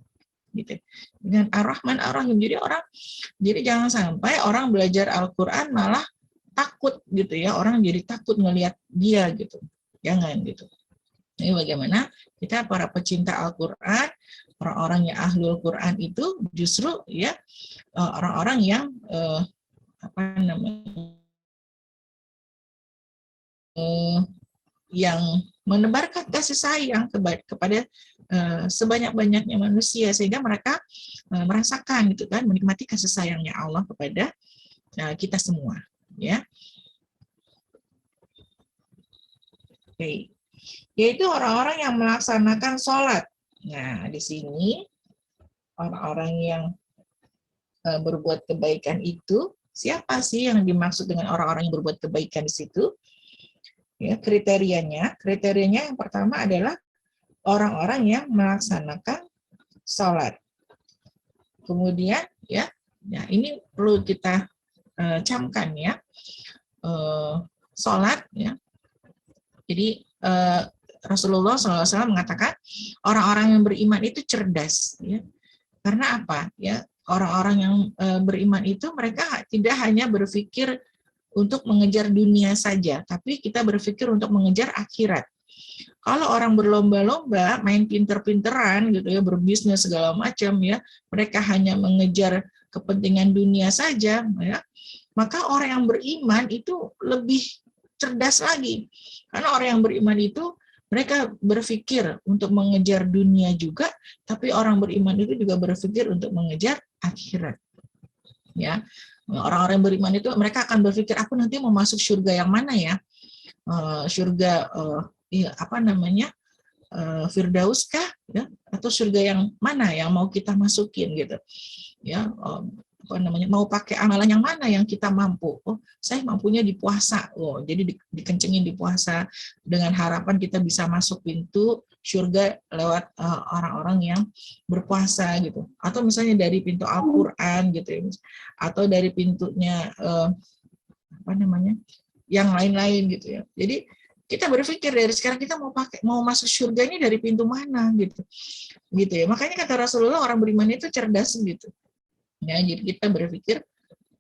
gitu. Dengan Ar-Rahman Ar-Rahim. Jadi jangan sampai orang belajar Al-Quran malah takut, gitu ya. Orang jadi takut ngelihat dia, gitu. Jangan, gitu. Ini bagaimana kita para pecinta Al-Quran, orang-orang yang ahlul Quran itu justru, ya, orang-orang yang yang menebarkan kasih sayang kepada sebanyak-banyaknya manusia, sehingga mereka merasakan, gitu kan, menikmati kasih sayangnya Allah kepada kita semua, ya. Oke. Yaitu orang-orang yang melaksanakan sholat. Nah, di sini orang-orang yang berbuat kebaikan itu, siapa sih yang dimaksud dengan orang-orang yang berbuat kebaikan di situ? Ya, kriterianya yang pertama adalah orang-orang yang melaksanakan sholat. Kemudian, ya, ini perlu kita camkan, ya, sholat, ya. Jadi Rasulullah SAW mengatakan orang-orang yang beriman itu cerdas, ya. Karena apa? Ya, orang-orang yang beriman itu mereka tidak hanya berpikir untuk mengejar dunia saja, tapi kita berpikir untuk mengejar akhirat. Kalau orang berlomba-lomba, main pinter-pinteran, gitu ya, berbisnis segala macam, ya, mereka hanya mengejar kepentingan dunia saja, ya, maka orang yang beriman itu lebih cerdas lagi. Karena orang yang beriman itu mereka berpikir untuk mengejar dunia juga, tapi orang beriman itu juga berpikir untuk mengejar akhirat. Ya, orang-orang beriman itu mereka akan berpikir, aku nanti mau masuk surga yang mana ya? Surga Firdaus kah? Ya? Atau surga yang mana yang mau kita masukin, gitu? Ya. Mau pakai amalan yang mana yang kita mampu? Oh, saya mampunya di puasa. Oh, jadi dikencengin di puasa dengan harapan kita bisa masuk pintu surga lewat orang-orang yang berpuasa, gitu. Atau misalnya dari pintu Al-Qur'an, gitu ya. Atau dari pintunya yang lain-lain, gitu ya. Jadi kita berpikir dari sekarang kita mau masuk surga ini dari pintu mana, gitu. Gitu ya. Makanya kata Rasulullah orang beriman itu cerdas, gitu. Ya, jadi kita berpikir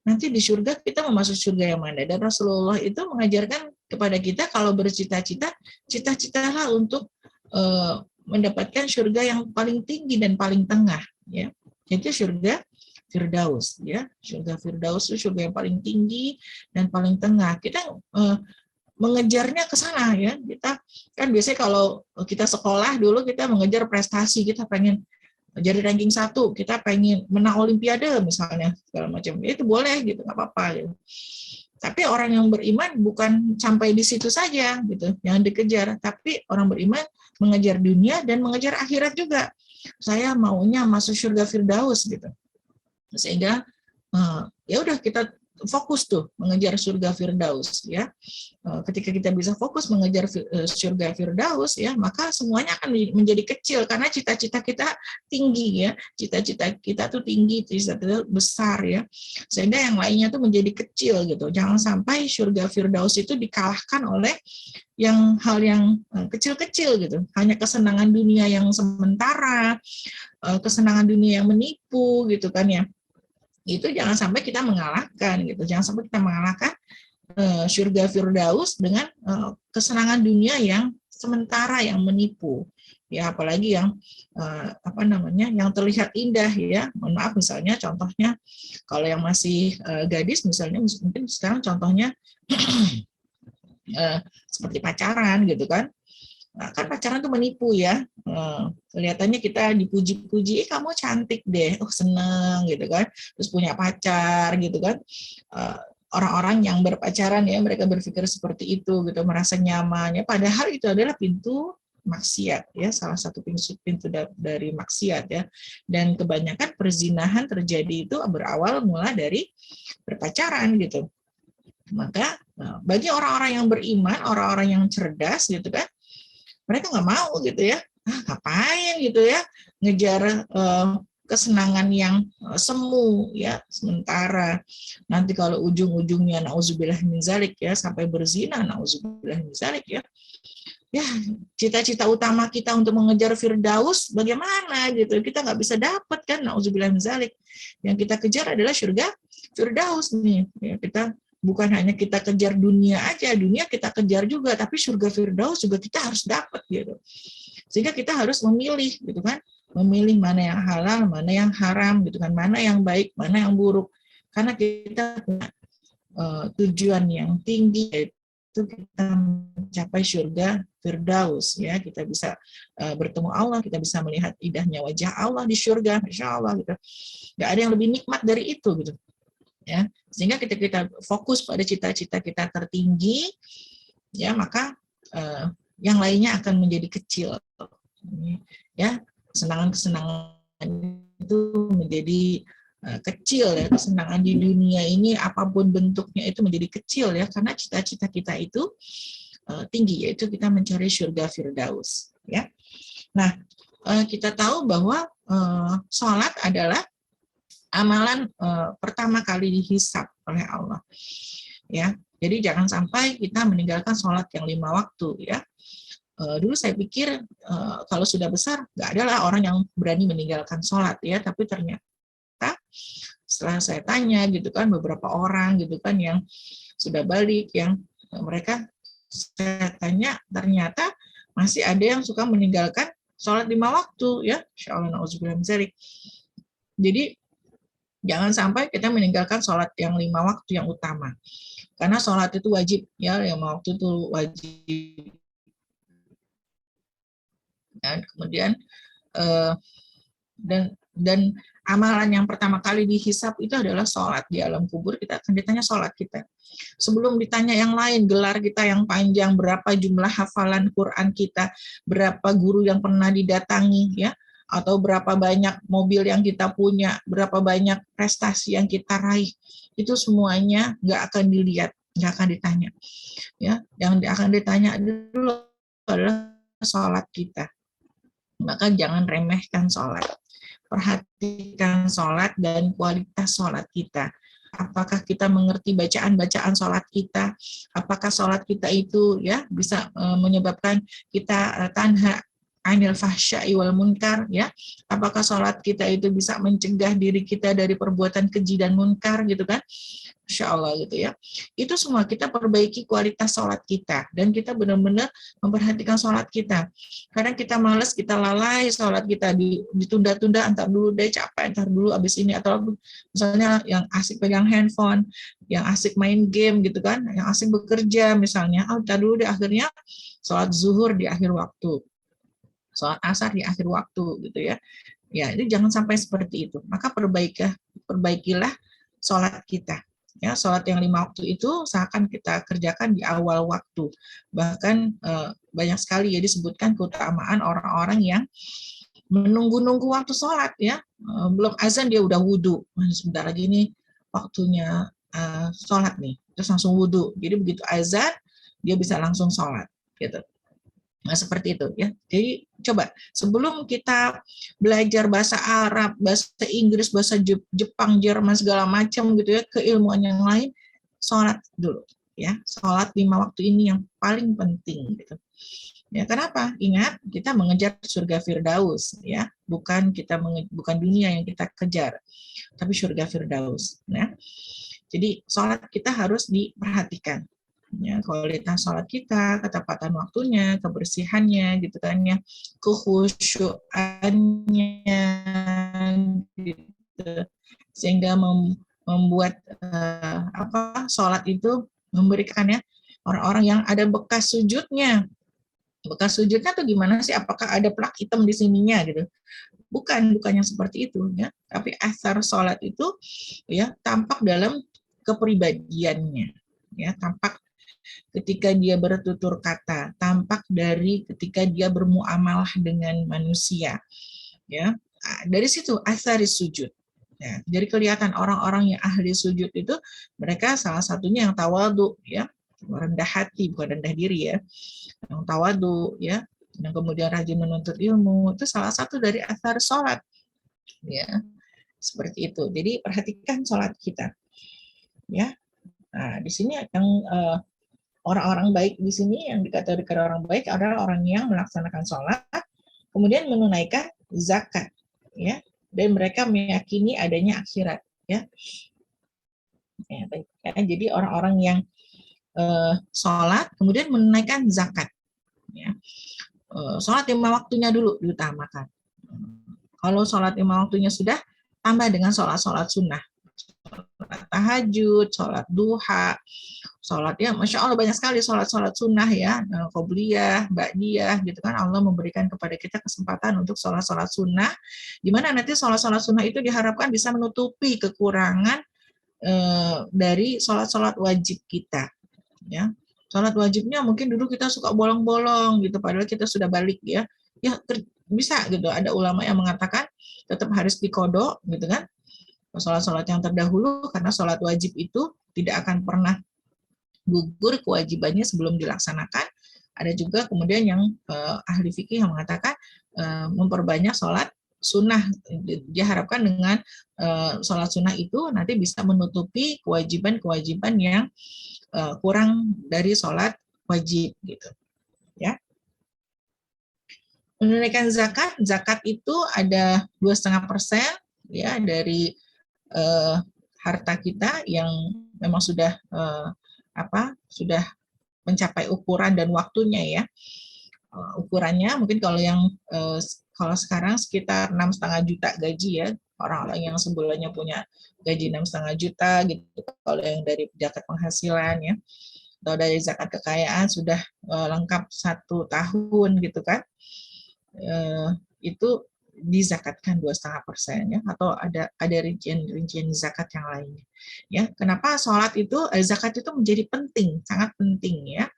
nanti di surga kita mau masuk surga yang mana, dan Rasulullah itu mengajarkan kepada kita kalau bercita-cita, cita-citalah untuk mendapatkan surga yang paling tinggi dan paling tengah, ya, yaitu surga Firdaus, ya. Surga Firdaus itu surga yang paling tinggi dan paling tengah. Kita mengejarnya ke sana, ya. Kita kan biasanya kalau kita sekolah dulu kita mengejar prestasi, kita pengen jadi ranking 1, kita pengen menang olimpiade misalnya, segala macam, itu boleh, gitu, nggak apa-apa, gitu. Tapi orang yang beriman bukan sampai di situ saja, gitu, yang dikejar, tapi orang beriman mengejar dunia dan mengejar akhirat juga. Saya maunya masuk surga Firdaus, gitu. Sehingga ya udah kita fokus tuh mengejar surga Firdaus ya. Ketika kita bisa fokus mengejar surga Firdaus ya, maka semuanya akan menjadi kecil karena cita-cita kita tinggi ya. Cita-cita kita tuh tinggi, cita-cita besar ya. Sehingga yang lainnya tuh menjadi kecil gitu. Jangan sampai surga Firdaus itu dikalahkan oleh hal yang kecil-kecil gitu. Hanya kesenangan dunia yang sementara, kesenangan dunia yang menipu gitu kan ya. Itu jangan sampai kita mengalahkan gitu, jangan sampai kita mengalahkan surga Firdaus dengan kesenangan dunia yang sementara yang menipu ya, apalagi yang yang terlihat indah ya. Mohon maaf, misalnya contohnya kalau yang masih gadis misalnya, mungkin sekarang contohnya seperti pacaran gitu kan. Nah, kan pacaran tuh menipu ya. Kelihatannya kita dipuji-puji, kamu cantik deh, seneng gitu kan. Terus punya pacar gitu kan. Orang-orang yang berpacaran ya, mereka berpikir seperti itu gitu, merasa nyaman ya. Padahal itu adalah pintu maksiat ya, salah satu pintu dari maksiat ya. Dan kebanyakan perzinahan terjadi itu berawal mula dari berpacaran gitu. Maka bagi orang-orang yang beriman, orang-orang yang cerdas gitu kan, mereka nggak mau gitu ya, ngapain gitu ya, ngejar kesenangan yang semu ya, sementara. Nanti kalau ujung-ujungnya nauzubillah min zalik ya, sampai berzina, nauzubillah min zalik ya. Ya, cita-cita utama kita untuk mengejar Firdaus bagaimana gitu, kita nggak bisa dapat kan, nauzubillah min zalik. Yang kita kejar adalah surga Firdaus nih. Ya, kita bukan hanya kita kejar dunia aja, dunia kita kejar juga, tapi surga Firdaus juga kita harus dapat gitu. Sehingga kita harus memilih gitu kan, memilih mana yang halal, mana yang haram gitu kan, mana yang baik, mana yang buruk. Karena kita punya tujuan yang tinggi, yaitu kita mencapai surga Firdaus ya. Kita bisa bertemu Allah, kita bisa melihat indahnya wajah Allah di surga, Masya Allah gitu. Nggak ada yang lebih nikmat dari itu gitu. Ya, sehingga kita fokus pada cita-cita kita tertinggi, ya maka yang lainnya akan menjadi kecil. Ya, kesenangan-kesenangan itu menjadi kecil ya, kesenangan di dunia ini apapun bentuknya itu menjadi kecil ya, karena cita-cita kita itu tinggi, yaitu kita mencari surga Firdaus. Ya, nah kita tahu bahwa sholat adalah amalan pertama kali dihisab oleh Allah ya. Jadi jangan sampai kita meninggalkan sholat yang 5 waktu ya. Dulu saya pikir kalau sudah besar nggak ada lah orang yang berani meninggalkan sholat ya, tapi ternyata setelah saya tanya gitu kan, beberapa orang gitu kan yang sudah balik, yang mereka saya tanya, ternyata masih ada yang suka meninggalkan sholat 5 waktu ya. Insyaallah, nauzubillah min dzalik. Jadi jangan sampai kita meninggalkan sholat yang 5 waktu yang utama. Karena sholat itu wajib, ya, 5 waktu itu wajib. Dan kemudian dan amalan yang pertama kali dihisab itu adalah sholat. Di alam kubur kita akan ditanya sholat kita. Sebelum ditanya yang lain, gelar kita yang panjang, berapa jumlah hafalan Quran kita, berapa guru yang pernah didatangi, ya, atau berapa banyak mobil yang kita punya, berapa banyak prestasi yang kita raih, itu semuanya nggak akan dilihat, nggak akan ditanya. Ya, yang akan ditanya dulu adalah sholat kita. Maka jangan remehkan sholat. Perhatikan sholat dan kualitas sholat kita. Apakah kita mengerti bacaan-bacaan sholat kita? Apakah sholat kita itu ya bisa menyebabkan kita tanha anil fahsya'i wal munkar, ya? Apakah sholat kita itu bisa mencegah diri kita dari perbuatan keji dan munkar gitu kan? Insya Allah gitu ya. Itu semua kita perbaiki kualitas sholat kita, dan kita benar-benar memperhatikan sholat kita. Kadang kita malas, kita lalai sholat kita, ditunda-tunda, antar dulu deh, capek, antar dulu abis ini, atau misalnya yang asik pegang handphone, yang asik main game gitu kan, yang asik bekerja misalnya, antar dulu deh, akhirnya sholat zuhur di akhir waktu, sholat asar di akhir waktu gitu ya. Ya, itu jangan sampai seperti itu. Maka perbaikilah sholat kita. Ya, sholat yang 5 waktu itu seakan kita kerjakan di awal waktu. Bahkan banyak sekali ya disebutkan keutamaan orang-orang yang menunggu-nunggu waktu sholat ya. Belum azan dia udah wudhu. Sebentar lagi nih waktunya sholat nih, terus langsung wudhu. Jadi begitu azan dia bisa langsung sholat gitu. Nah, seperti itu ya. Jadi coba sebelum kita belajar bahasa Arab, bahasa Inggris, bahasa Jepang, Jerman segala macam gitu ya, keilmuan yang lain, sholat dulu ya. Sholat 5 waktu ini yang paling penting gitu. Ya, kenapa? Ingat, kita mengejar surga Firdaus ya, bukan dunia yang kita kejar, tapi surga Firdaus ya. Jadi sholat kita harus diperhatikan. Ya, kualitas sholat kita, ketepatan waktunya, kebersihannya, gitu kan ya, kekhusyuannya, gitu, sehingga membuat sholat itu memberikan ya orang-orang yang ada bekas sujudnya. Bekas sujudnya tuh gimana sih? Apakah ada plak hitam di sininya gitu? Bukan yang seperti itu ya. Tapi asar sholat itu ya tampak dalam kepribadiannya, ya tampak ketika dia bertutur kata, tampak dari ketika dia bermuamalah dengan manusia, ya. Dari situ asari sujud. Ya, jadi kelihatan orang-orang yang ahli sujud itu mereka salah satunya yang tawadu, ya, rendah hati bukan rendah diri ya, yang tawadu, ya, yang kemudian rajin menuntut ilmu itu salah satu dari asar sholat, ya, seperti itu. Jadi perhatikan sholat kita, ya. Nah, di sini yang orang-orang baik di sini yang dikategorikan orang baik adalah orang yang melaksanakan sholat, kemudian menunaikan zakat, ya, dan mereka meyakini adanya akhirat, ya. Ya, baik. Ya, jadi orang-orang yang sholat kemudian menunaikan zakat, ya. Sholat 5 waktunya dulu diutamakan. Kalau sholat 5 waktunya sudah, tambah dengan sholat-sholat sunnah, sholat tahajud, sholat duha, sholat ya, masya Allah banyak sekali sholat-sholat sunnah ya, qobliyah, ba'diyah gitu kan. Allah memberikan kepada kita kesempatan untuk sholat-sholat sunnah, di mana nanti sholat-sholat sunnah itu diharapkan bisa menutupi kekurangan dari sholat-sholat wajib kita, ya. Sholat wajibnya mungkin dulu kita suka bolong-bolong gitu, padahal kita sudah balik ya, bisa gitu. Ada ulama yang mengatakan tetap harus dikodok gitu kan, sholat-sholat yang terdahulu, karena sholat wajib itu tidak akan pernah gugur kewajibannya sebelum dilaksanakan. Ada juga kemudian yang ahli fikih yang mengatakan memperbanyak sholat sunnah. Diharapkan dengan sholat sunnah itu nanti bisa menutupi kewajiban-kewajiban yang kurang dari sholat wajib gitu, ya. Menunaikan zakat, zakat itu ada 2,5% ya dari harta kita yang memang sudah sudah mencapai ukuran dan waktunya ya. Ukurannya mungkin kalau sekarang sekitar 6,5 juta gaji ya, orang-orang yang sebulannya punya gaji 6,5 juta gitu, kalau yang dari zakat penghasilan ya, atau dari zakat kekayaan sudah lengkap 1 tahun gitu kan, itu dizakatkan 2,5% ya, atau ada rincian zakat yang lainnya ya. Kenapa sholat itu zakat itu menjadi penting, sangat penting ya,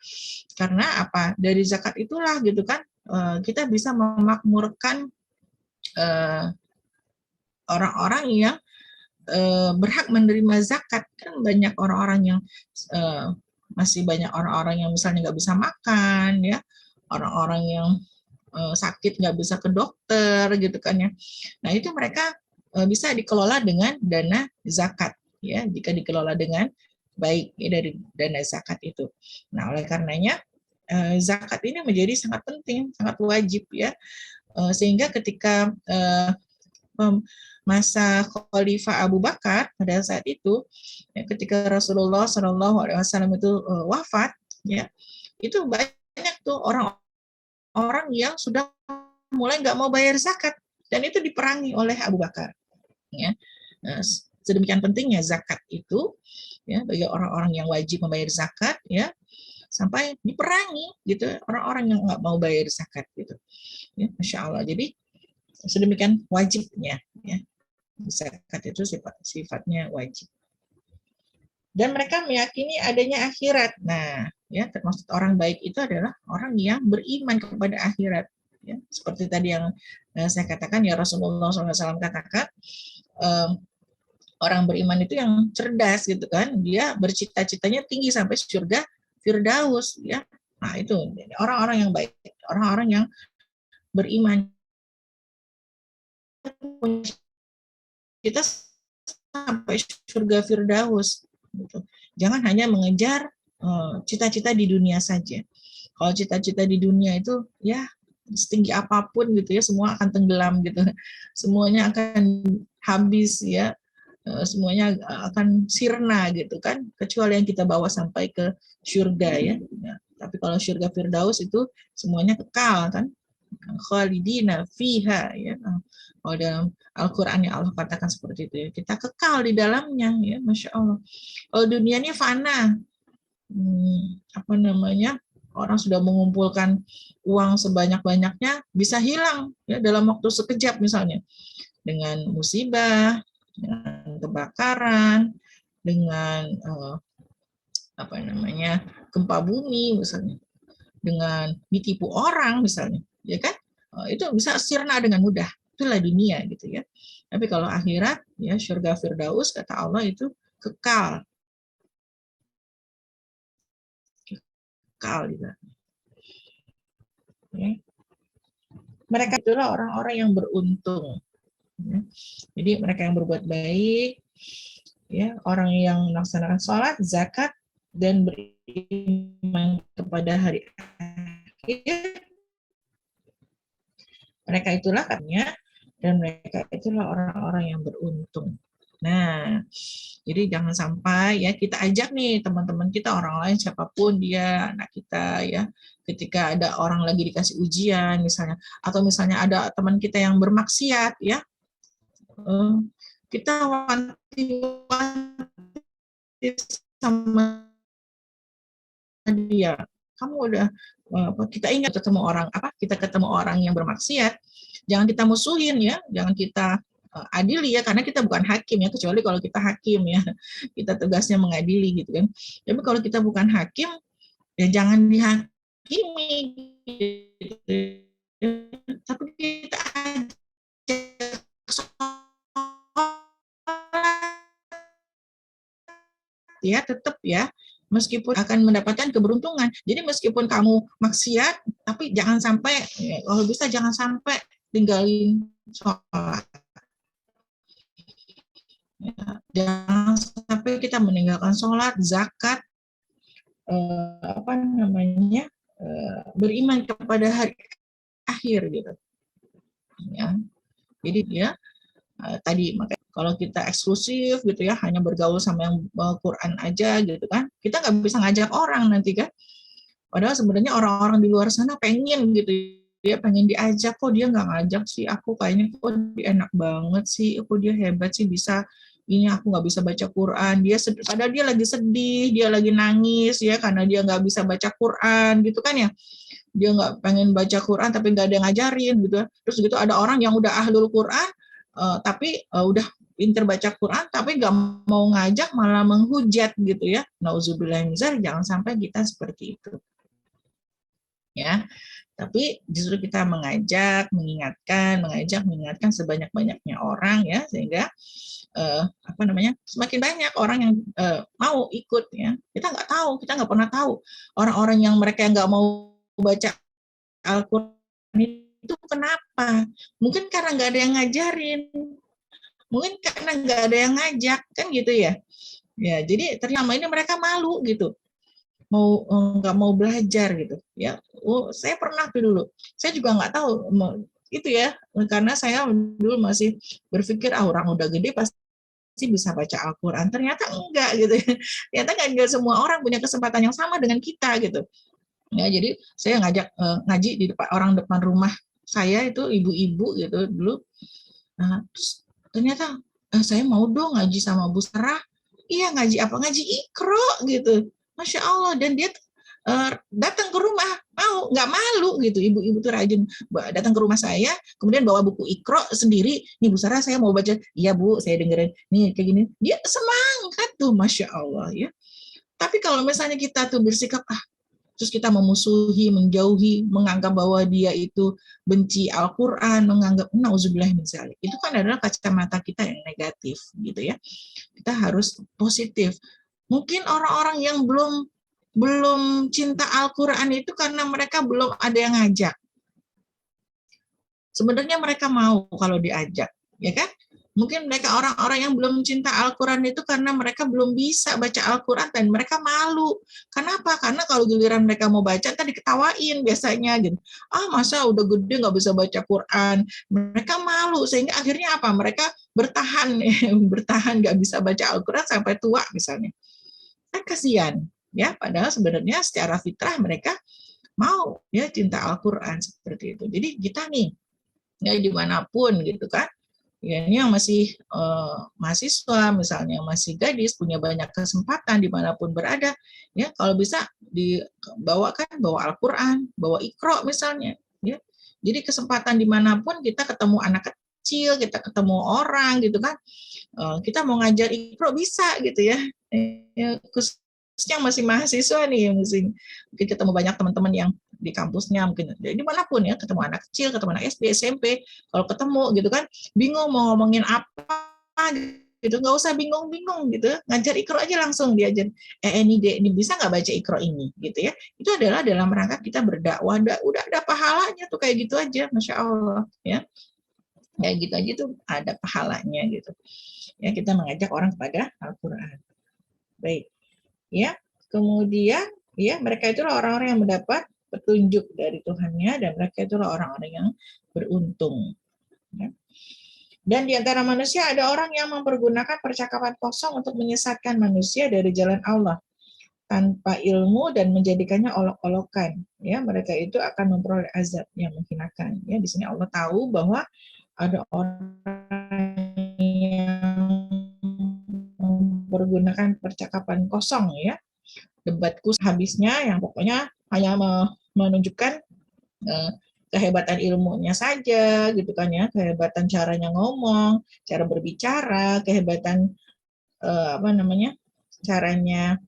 karena apa, dari zakat itulah gitu kan kita bisa memakmurkan orang-orang yang berhak menerima zakat. Kan banyak orang-orang yang masih banyak orang-orang yang misalnya nggak bisa makan ya, orang-orang yang sakit nggak bisa ke dokter gitu kan ya. Nah itu mereka bisa dikelola dengan dana zakat ya, jika dikelola dengan baik ya, dari dana zakat itu. Nah oleh karenanya zakat ini menjadi sangat penting, sangat wajib ya, sehingga ketika masa Khalifah Abu Bakar pada saat itu, ya, ketika Rasulullah SAW itu wafat, ya, itu banyak tuh orang yang sudah mulai nggak mau bayar zakat, dan itu diperangi oleh Abu Bakar. Ya. Nah, sedemikian pentingnya zakat itu ya bagi orang-orang yang wajib membayar zakat ya, sampai diperangi gitu orang-orang yang nggak mau bayar zakat gitu. Ya, Masya Allah. Jadi sedemikian wajibnya ya. Zakat itu sifatnya wajib. Dan mereka meyakini adanya akhirat. Nah, ya termasuk orang baik itu adalah orang yang beriman kepada akhirat. Ya, seperti tadi yang saya katakan ya, Rasulullah SAW katakan Orang beriman itu yang cerdas gitu kan, dia bercita-citanya tinggi sampai surga Firdaus ya. Nah, itu orang-orang yang baik, orang-orang yang beriman. Kita sampai surga Firdaus gitu. Jangan hanya mengejar cita-cita di dunia saja. Kalau cita-cita di dunia itu ya setinggi apapun gitu ya, semua akan tenggelam gitu. Semuanya akan habis ya. Semuanya akan sirna gitu kan, kecuali yang kita bawa sampai ke surga ya. Tapi kalau surga Firdaus itu semuanya kekal kan, khalidina fiha ya. Kalau dalam Al-Qur'an ya Allah katakan seperti itu ya. Kita kekal di dalamnya ya, Masya Allah. Kalau dunia ini fana, apa namanya, orang sudah mengumpulkan uang sebanyak-banyaknya bisa hilang ya dalam waktu sekejap misalnya, dengan musibah, dengan kebakaran, dengan apa namanya, gempa bumi misalnya, dengan ditipu orang misalnya, ya kan? Itu bisa sirna dengan mudah. Itulah dunia gitu ya. Tapi kalau akhirat ya surga Firdaus kata Allah itu kekal. Kekal juga. Ya. Mereka itulah orang-orang yang beruntung. Ya. Jadi mereka yang berbuat baik, ya, orang yang melaksanakan sholat, zakat, dan beriman kepada hari akhir, mereka itulah katanya, dan mereka itulah orang-orang yang beruntung. Nah, jadi jangan sampai ya kita ajak nih teman-teman kita, orang lain siapapun dia, anak kita ya, ketika ada orang lagi dikasih ujian misalnya, atau misalnya ada teman kita yang bermaksiat ya, kita wanti-wanti sama dia. Kamu udah kita ingat ketemu orang kita ketemu orang yang bermaksiat, jangan kita musuhin ya, jangan kita adili ya, karena kita bukan hakim ya, kecuali kalau kita hakim ya, kita tugasnya mengadili gitu kan. Tapi kalau kita bukan hakim ya jangan dihakimi gitu. Tapi kita ya tetap ya, meskipun akan mendapatkan keberuntungan. Jadi meskipun kamu maksiat, tapi jangan sampai, kalau bisa jangan sampai tinggalin sholat. Ya, jangan sampai kita meninggalkan sholat, zakat, apa namanya, beriman kepada hari akhir gitu. Ya. Jadi ya tadi makanya kalau kita eksklusif gitu ya, hanya bergaul sama yang Quran aja gitu kan, kita nggak bisa ngajak orang nanti kan. Padahal sebenarnya orang-orang di luar sana pengen gitu ya, pengen diajak, kok dia nggak ngajak sih aku, kayaknya kok dia enak banget sih, kok dia hebat sih bisa ini, aku nggak bisa baca Quran, dia padahal dia lagi sedih, dia lagi nangis ya karena dia nggak bisa baca Quran gitu kan ya, dia nggak pengen baca Quran tapi nggak ada yang ngajarin gitu. Terus gitu ada orang yang udah ahlul Quran tapi udah pinter baca Quran tapi nggak mau ngajak, malah menghujat gitu ya. Nauzubillah min dzalik, jangan sampai kita seperti itu ya. Tapi justru kita mengajak, mengingatkan sebanyak-banyaknya orang ya, sehingga apa namanya, semakin banyak orang yang mau ikut ya. Kita nggak pernah tahu orang-orang yang mereka nggak mau baca Al-Quran itu kenapa? Mungkin karena nggak ada yang ngajarin, mungkin karena nggak ada yang ngajak kan gitu ya. Ya jadi ternyata ini mereka malu gitu, nggak mau belajar gitu ya. Saya pernah tuh dulu, saya juga nggak tahu itu ya, karena saya dulu masih berpikir orang udah gede pasti bisa baca Al-Quran. Ternyata enggak gitu ya. Ternyata enggak semua orang punya kesempatan yang sama dengan kita gitu ya. Jadi saya ngajak ngaji di depan rumah saya, itu ibu-ibu gitu dulu. Terus ternyata saya mau dong ngaji sama Bu Sarah. Iya, ngaji apa? Ngaji Iqra gitu. Masya Allah. Dan dia datang ke rumah, nggak malu gitu. Ibu-ibu tuh rajin datang ke rumah saya, kemudian bawa buku Iqra sendiri. Nih Bu Sarah, saya mau baca. Iya Bu, saya dengerin. Nih kayak gini. Dia semangat tuh, Masya Allah ya. Tapi kalau misalnya kita tuh bersikap, terus kita memusuhi, menjauhi, menganggap bahwa dia itu benci Al-Quran, menganggap nauzubillah min dzalik. Itu kan adalah kacamata kita yang negatif gitu ya. Kita harus positif. Mungkin orang-orang yang belum cinta Al-Quran itu karena mereka belum ada yang ngajak. Sebenarnya mereka mau kalau diajak, ya kan? Mungkin mereka orang-orang yang belum cinta Al-Quran itu karena mereka belum bisa baca Al-Quran dan mereka malu. Kenapa? Karena kalau giliran mereka mau baca, tadi ketawain biasanya. Gitu. Masa udah gede nggak bisa baca Quran? Mereka malu, sehingga akhirnya apa? Mereka bertahan, bertahan nggak bisa baca Al-Quran sampai tua misalnya. Kan kasihan, ya. Padahal sebenarnya secara fitrah mereka mau ya cinta Al-Quran seperti itu. Jadi kita nih, ya dimanapun gitu kan, ya ini yang masih mahasiswa misalnya, masih gadis, punya banyak kesempatan dimanapun berada, ya kalau bisa bawa Al-Quran, bawa Iqra misalnya, ya. Jadi kesempatan dimanapun kita ketemu anak kecil, kita ketemu orang gitu kan, kita mau ngajar Iqra bisa gitu ya, khususnya masih mahasiswa nih, mungkin ketemu banyak teman-teman yang di kampusnya, mungkin dimanapun ya, ketemu anak kecil, ketemu anak SD, SMP, kalau ketemu gitu kan, bingung mau ngomongin apa gitu, nggak usah bingung-bingung gitu, ngajar Iqra aja langsung diajar, ini bisa nggak baca Iqra ini gitu ya, itu adalah dalam rangka kita berdakwah, udah ada pahalanya tuh, kayak gitu aja, Masya Allah ya, kayak gitu aja tuh ada pahalanya gitu ya, kita mengajak orang kepada Al-Quran. Baik ya, kemudian ya mereka itulah orang-orang yang mendapat petunjuk dari Tuhannya, dan mereka itulah orang-orang yang beruntung. Ya. Dan di antara manusia ada orang yang mempergunakan percakapan kosong untuk menyesatkan manusia dari jalan Allah tanpa ilmu dan menjadikannya olok-olokan. Ya, mereka itu akan memperoleh azab yang menghinakan. Ya, di sini Allah tahu bahwa ada orang yang mempergunakan percakapan kosong ya. Debatku habisnya yang pokoknya hanya menunjukkan kehebatan ilmunya saja gitu kan ya, kehebatan caranya ngomong, cara berbicara, kehebatan caranya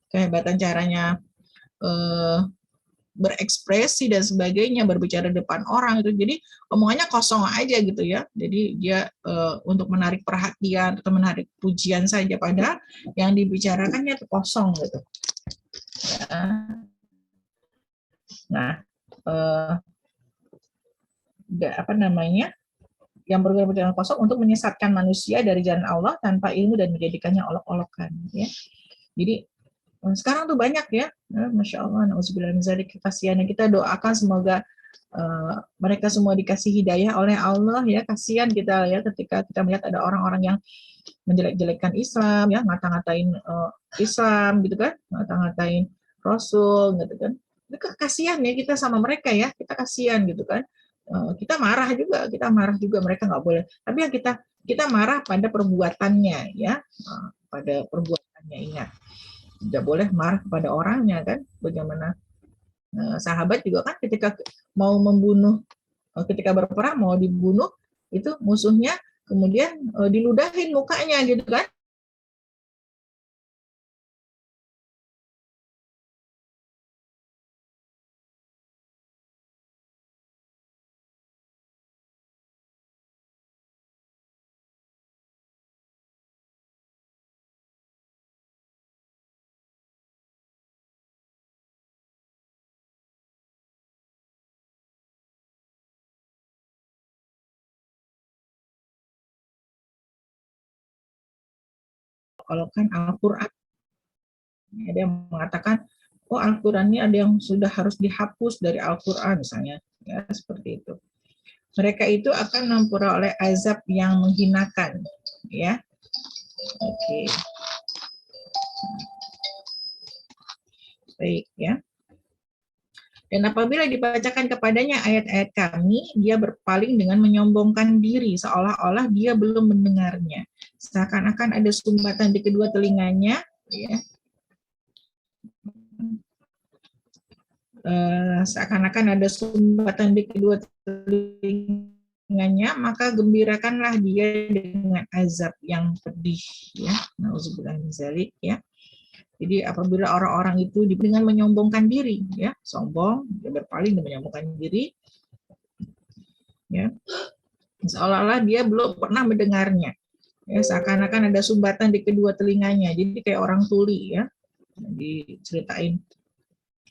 kehebatan caranya berekspresi dan sebagainya, berbicara depan orang itu, jadi omongannya kosong aja gitu ya, jadi dia untuk menarik perhatian atau menarik pujian saja, padahal yang dibicarakannya itu kosong gitu. Nah, yang berbicara kosong untuk menyesatkan manusia dari jalan Allah tanpa ilmu dan menjadikannya olok-olokan ya. Jadi sekarang tuh banyak ya, Masya Allah, nauzubillah min dzalik, kasihan, kita doakan semoga mereka semua dikasih hidayah oleh Allah ya. Kasihan kita ya ketika kita melihat ada orang-orang yang menjelek-jelekan Islam ya, ngata-ngatain Islam gitu kan, ngata-ngatain Rasul gitu kan. Itu kasihan ya kita sama mereka ya, kita kasihan gitu kan. Kita marah juga, mereka nggak boleh. Tapi yang kita marah pada perbuatannya ya, pada perbuatannya, ingat. Tidak boleh marah kepada orangnya kan, bagaimana sahabat juga kan ketika mau membunuh, ketika berperang mau dibunuh itu musuhnya, kemudian diludahin mukanya gitu kan. Kalau kan Al-Quran, ada yang mengatakan, oh Al-Quran ini ada yang sudah harus dihapus dari Al-Quran misalnya, ya seperti itu. Mereka itu akan memperoleh azab yang menghinakan, ya. Oke. Baik ya. Dan apabila dibacakan kepadanya ayat-ayat kami, dia berpaling dengan menyombongkan diri, seolah-olah dia belum mendengarnya. Seakan-akan ada sumbatan di kedua telinganya, ya. Seakan-akan ada sumbatan di kedua telinganya, dengannya, maka gembirakanlah dia dengan azab yang pedih, ya. Nauzubillah min dzalik, ya. Jadi apabila orang-orang itu dengan menyombongkan diri, ya, sombong, dia berpaling dan menyombongkan diri, ya, seolah-olah dia belum pernah mendengarnya, ya, seakan-akan ada sumbatan di kedua telinganya, jadi kayak orang tuli, ya, diceritain,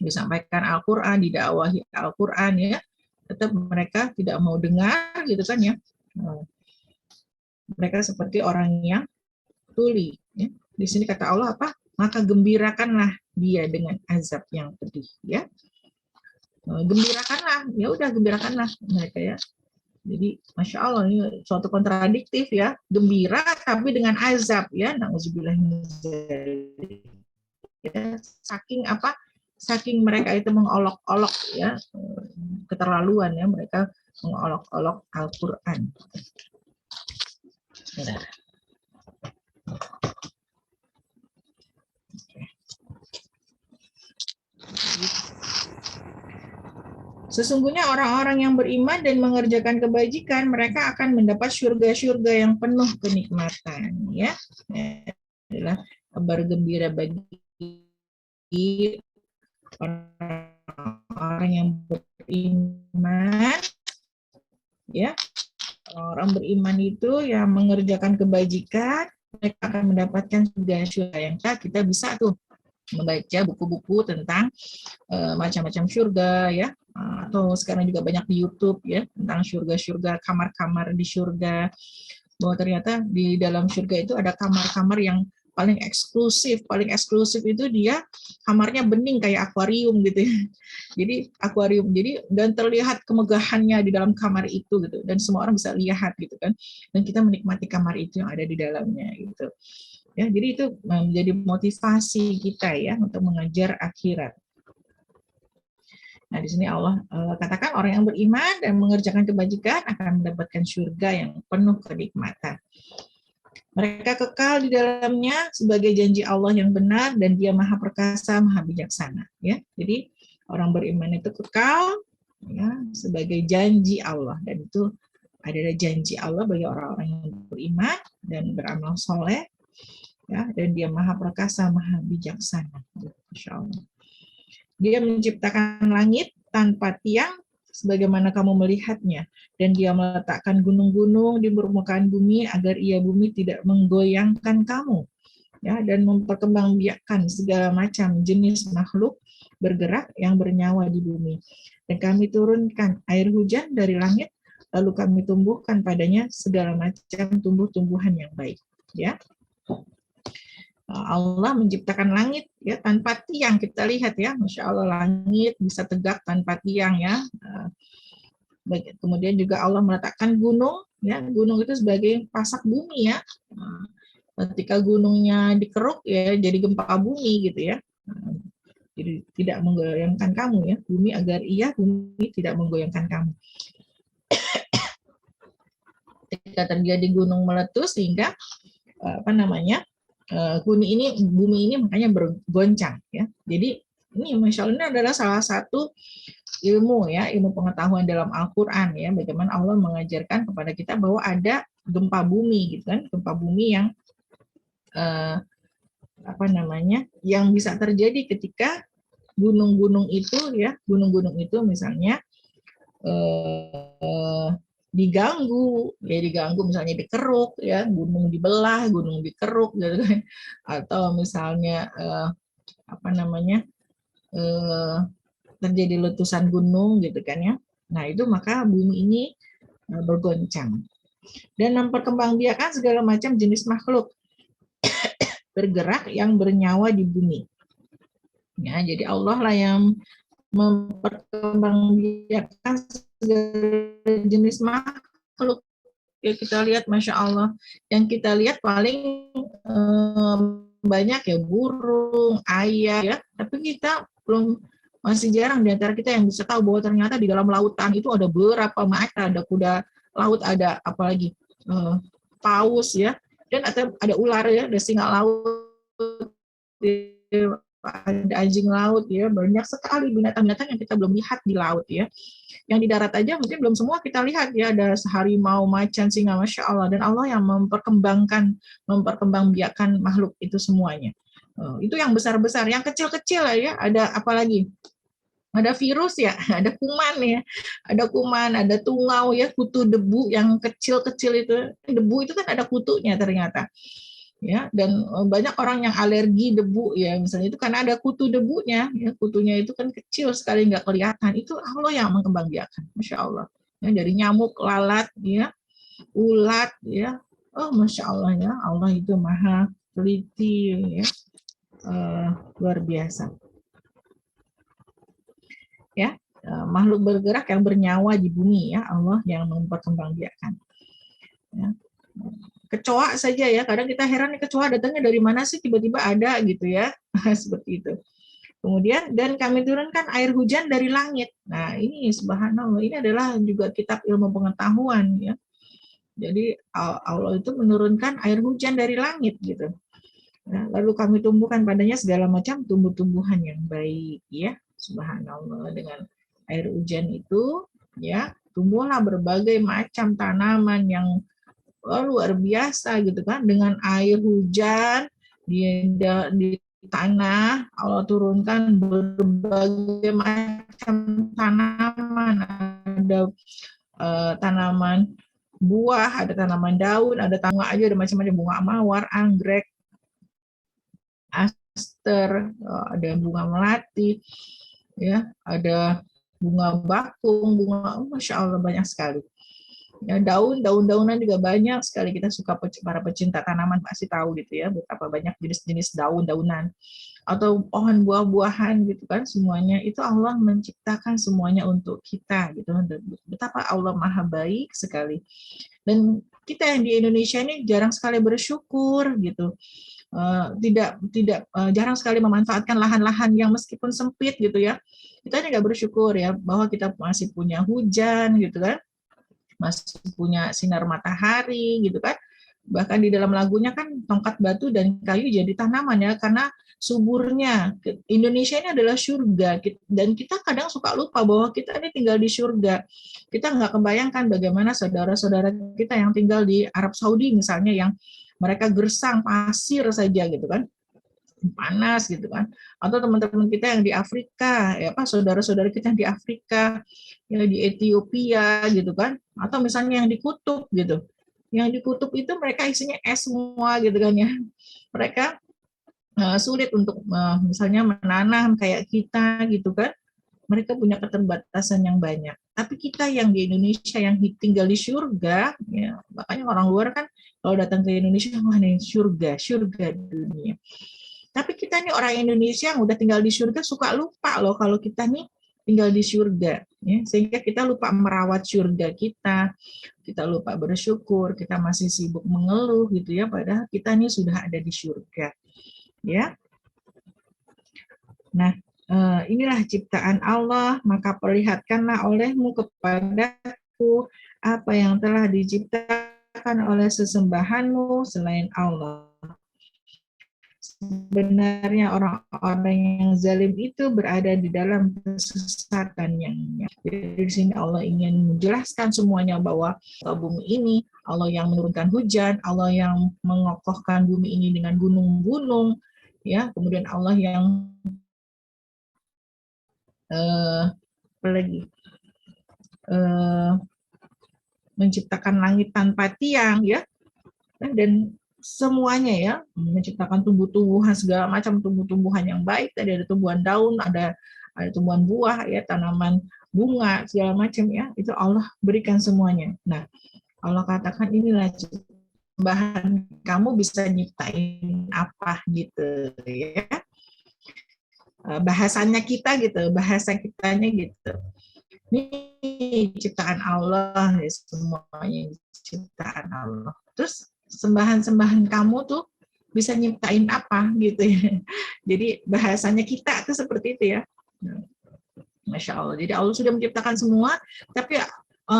disampaikan Al-Quran, didakwahi Al-Quran, ya, tetap mereka tidak mau dengar, gitu kan, ya. Mereka seperti orang yang tuli, ya. Di sini kata Allah apa? Maka gembirakanlah dia dengan azab yang pedih, ya. Gembirakanlah, ya udah gembirakanlah mereka, ya. Jadi Masya Allah, ini suatu kontradiktif, ya, gembira tapi dengan azab, ya. Nauzubillah min dzalik, ya. Saking apa? Saking mereka itu mengolok-olok, ya, keterlaluan, ya, mereka mengolok-olok Al-Quran. Benar. Sesungguhnya orang-orang yang beriman dan mengerjakan kebajikan, mereka akan mendapat surga-surga yang penuh kenikmatan, ya. Adalah kabar gembira bagi orang-orang yang beriman, ya. Orang beriman itu yang mengerjakan kebajikan, mereka akan mendapatkan surga-surga yang kita bisa tuh membaca buku-buku tentang macam-macam surga, ya, atau sekarang juga banyak di YouTube, ya, tentang surga-surga, kamar-kamar di surga, bahwa ternyata di dalam surga itu ada kamar-kamar yang paling eksklusif itu dia kamarnya bening kayak akuarium gitu, ya. Jadi akuarium, jadi dan terlihat kemegahannya di dalam kamar itu gitu, dan semua orang bisa lihat gitu kan, dan kita menikmati kamar itu yang ada di dalamnya gitu. Ya, jadi itu menjadi motivasi kita, ya, untuk mengejar akhirat. Nah, di sini Allah katakan orang yang beriman dan mengerjakan kebajikan akan mendapatkan surga yang penuh kenikmatan. Mereka kekal di dalamnya sebagai janji Allah yang benar dan Dia Maha Perkasa, Maha Bijaksana. Ya, jadi orang beriman itu kekal, ya, sebagai janji Allah, dan itu adalah janji Allah bagi orang-orang yang beriman dan beramal soleh. Ya, dan Dia Maha Perkasa, Maha Bijaksana. Masya Allah. Dia menciptakan langit tanpa tiang, sebagaimana kamu melihatnya, dan Dia meletakkan gunung-gunung di permukaan bumi agar bumi tidak menggoyangkan kamu, ya, dan memperkembangbiakkan segala macam jenis makhluk bergerak yang bernyawa di bumi. Dan kami turunkan air hujan dari langit, lalu kami tumbuhkan padanya segala macam tumbuh-tumbuhan yang baik. Ya. Allah menciptakan langit, ya, tanpa tiang. Kita lihat, ya, Masya Allah, langit bisa tegak tanpa tiang, ya. Kemudian juga Allah meletakkan gunung, ya, gunung itu sebagai pasak bumi, ya. Ketika gunungnya dikeruk, ya, jadi gempa bumi gitu, ya. Jadi tidak menggoyangkan kamu, ya, bumi agar bumi tidak menggoyangkan kamu. Ketika terjadi gunung meletus sehingga bumi ini makanya bergoncang, ya. Jadi ini Masya Allah, ini adalah salah satu ilmu, ya, ilmu pengetahuan dalam Al-Quran, ya, bagaimana Allah mengajarkan kepada kita bahwa ada gempa bumi gitu kan, gempa bumi yang yang bisa terjadi ketika gunung-gunung itu, ya, gunung-gunung itu misalnya diganggu misalnya dikeruk, ya, gunung dibelah, gunung dikeruk gitu kan, atau misalnya terjadi letusan gunung gitu kan, ya. Nah, itu maka bumi ini bergoncang dan memperkembangbiakan segala macam jenis makhluk bergerak yang bernyawa di bumi. Ya, jadi Allah lah yang memperkembangbiakan segala jenis makhluk. Ya, kita lihat, Masya Allah, yang kita lihat paling banyak, ya, burung, ayam, ya, tapi kita masih jarang di antara kita yang bisa tahu bahwa ternyata di dalam lautan itu ada berapa macam, ada kuda laut, ada apalagi paus, ya, dan ada ular, ya, ada singa laut ada anjing laut ya, banyak sekali binatang-binatang yang kita belum lihat di laut ya. Yang di darat aja mungkin belum semua kita lihat ya, ada harimau, macan, singa, Masya Allah, dan Allah yang memperkembangbiakan makhluk itu semuanya. Itu yang besar-besar, yang kecil-kecil ya, ada apa lagi? Ada virus ya, ada kuman ya, ada tungau ya, kutu debu yang kecil-kecil itu, debu itu kan ada kutunya ternyata. Ya, dan banyak orang yang alergi debu ya, misalnya itu karena ada kutu debunya ya, kutunya itu kan kecil sekali nggak kelihatan, itu Allah yang mengkembangbiakan, Masya Allah ya, dari nyamuk, lalat ya, ulat ya, oh Masya Allah ya, Allah itu maha teliti ya, luar biasa ya, makhluk bergerak yang bernyawa di bumi ya, Allah yang memperkembangbiakan ya. Kecoa saja ya, kadang kita heran nih, kecoa datangnya dari mana sih tiba-tiba ada gitu ya, seperti itu. Kemudian, dan kami turunkan air hujan dari langit. Nah ini subhanallah, ini adalah juga kitab ilmu pengetahuan ya. Jadi Allah itu menurunkan air hujan dari langit gitu. Nah, lalu kami tumbuhkan padanya segala macam tumbuh-tumbuhan yang baik ya, subhanallah. Dengan air hujan itu ya, tumbuhlah berbagai macam tanaman yang luar biasa gitu kan, dengan air hujan di tanah Allah turunkan berbagai macam tanaman, ada tanaman buah, ada tanaman daun, ada tanaman aja, ada macam-macam, bunga mawar, anggrek, aster, ada bunga melati ya, ada bunga bakung, bunga, Masya Allah banyak sekali. Ya, daun-daunan juga banyak sekali, kita suka, para pecinta tanaman pasti tahu gitu ya, betapa banyak jenis-jenis daun-daunan atau pohon buah-buahan gitu kan, semuanya itu Allah menciptakan semuanya untuk kita gitu. Betapa Allah maha baik sekali. Dan kita yang di Indonesia ini jarang sekali bersyukur gitu. Jarang sekali memanfaatkan lahan-lahan yang meskipun sempit gitu ya. Kita ini nggak bersyukur ya bahwa kita masih punya hujan gitu kan, masih punya sinar matahari gitu kan. Bahkan di dalam lagunya kan tongkat batu dan kayu jadi tanaman ya, karena suburnya. Indonesia ini adalah surga, dan kita kadang suka lupa bahwa kita ini tinggal di surga. Kita nggak kebayangkan bagaimana saudara-saudara kita yang tinggal di Arab Saudi misalnya, yang mereka gersang pasir saja gitu kan, panas gitu kan, atau teman-teman kita yang di Afrika ya, saudara-saudara kita yang di Afrika ya, di Ethiopia gitu kan, atau misalnya yang di kutub gitu, yang di kutub itu mereka isinya es semua gitu kan ya, mereka sulit untuk misalnya menanam kayak kita gitu kan, mereka punya keterbatasan yang banyak. Tapi kita yang di Indonesia yang tinggal di surga ya, makanya orang luar kan kalau datang ke Indonesia, wah ini surga dunia. Tapi kita nih orang Indonesia yang udah tinggal di surga suka lupa loh kalau kita nih tinggal di surga ya, sehingga kita lupa merawat surga kita lupa bersyukur, kita masih sibuk mengeluh gitu ya, padahal kita nih sudah ada di surga ya. Nah, inilah ciptaan Allah, maka perlihatkanlah olehmu kepadaku apa yang telah diciptakan oleh sesembahanmu selain Allah. Sebenarnya orang-orang yang zalim itu berada di dalam kesesatan yang nyata. Jadi di sini Allah ingin menjelaskan semuanya bahwa bumi ini Allah yang menurunkan hujan, Allah yang mengokohkan bumi ini dengan gunung-gunung, ya. Kemudian Allah yang menciptakan langit tanpa tiang, ya, dan semuanya ya, menciptakan tumbuh-tumbuhan, segala macam tumbuh-tumbuhan yang baik, tadi ada tumbuhan daun, ada tumbuhan buah ya, tanaman bunga, segala macam ya, itu Allah berikan semuanya. Nah, Allah katakan inilah bahan kamu bisa nyiptain apa gitu ya. Bahasanya kita gitu, bahasa kitanya gitu. Ini ciptaan Allah ya, semuanya ciptaan Allah. Terus sembahan-sembahan kamu tuh bisa nyiptain apa gitu ya. Jadi bahasanya kita tuh seperti itu ya. Masya Allah. Jadi Allah sudah menciptakan semua, tapi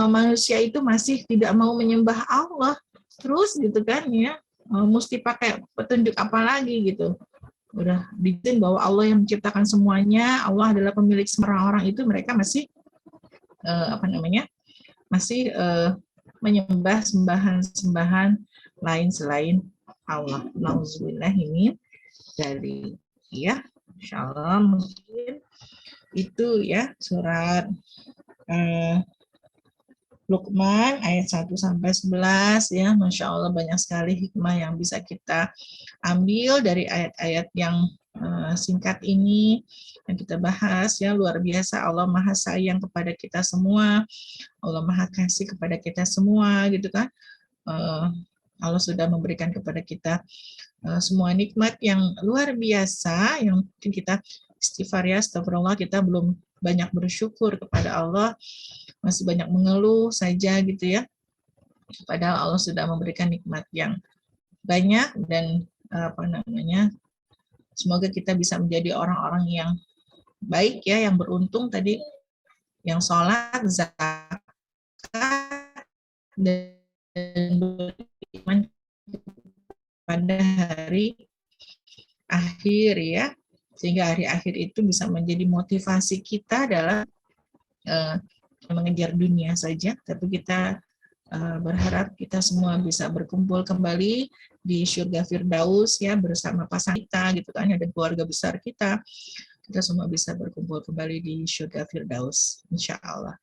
manusia itu masih tidak mau menyembah Allah. Terus gitu kan ya, mesti pakai petunjuk apa lagi gitu. udah dijamin bahwa Allah yang menciptakan semuanya, Allah adalah pemilik semua orang itu, mereka masih masih menyembah sembahan lain selain Allah. Nauzubillah min dzalik. Ya, insyaallah mungkin itu ya surat Luqman ayat 1 sampai 11 ya. Masya Allah banyak sekali hikmah yang bisa kita ambil dari ayat-ayat yang singkat ini yang kita bahas ya. Luar biasa, Allah Maha sayang kepada kita semua, Allah Maha kasih kepada kita semua gitu kan. Allah sudah memberikan kepada kita semua nikmat yang luar biasa yang mungkin kita istighfar ya, astagfirullah, kita belum banyak bersyukur kepada Allah, masih banyak mengeluh saja gitu ya. Padahal Allah sudah memberikan nikmat yang banyak dan semoga kita bisa menjadi orang-orang yang baik ya, yang beruntung tadi, yang sholat, zakat, dan beriman pada hari akhir ya, sehingga hari akhir itu bisa menjadi motivasi kita dalam mengejar dunia saja, tapi kita berharap kita semua bisa berkumpul kembali di surga Firdaus ya, bersama pasangan kita gitu kan, dan keluarga besar kita semua bisa berkumpul kembali di surga Firdaus insya Allah.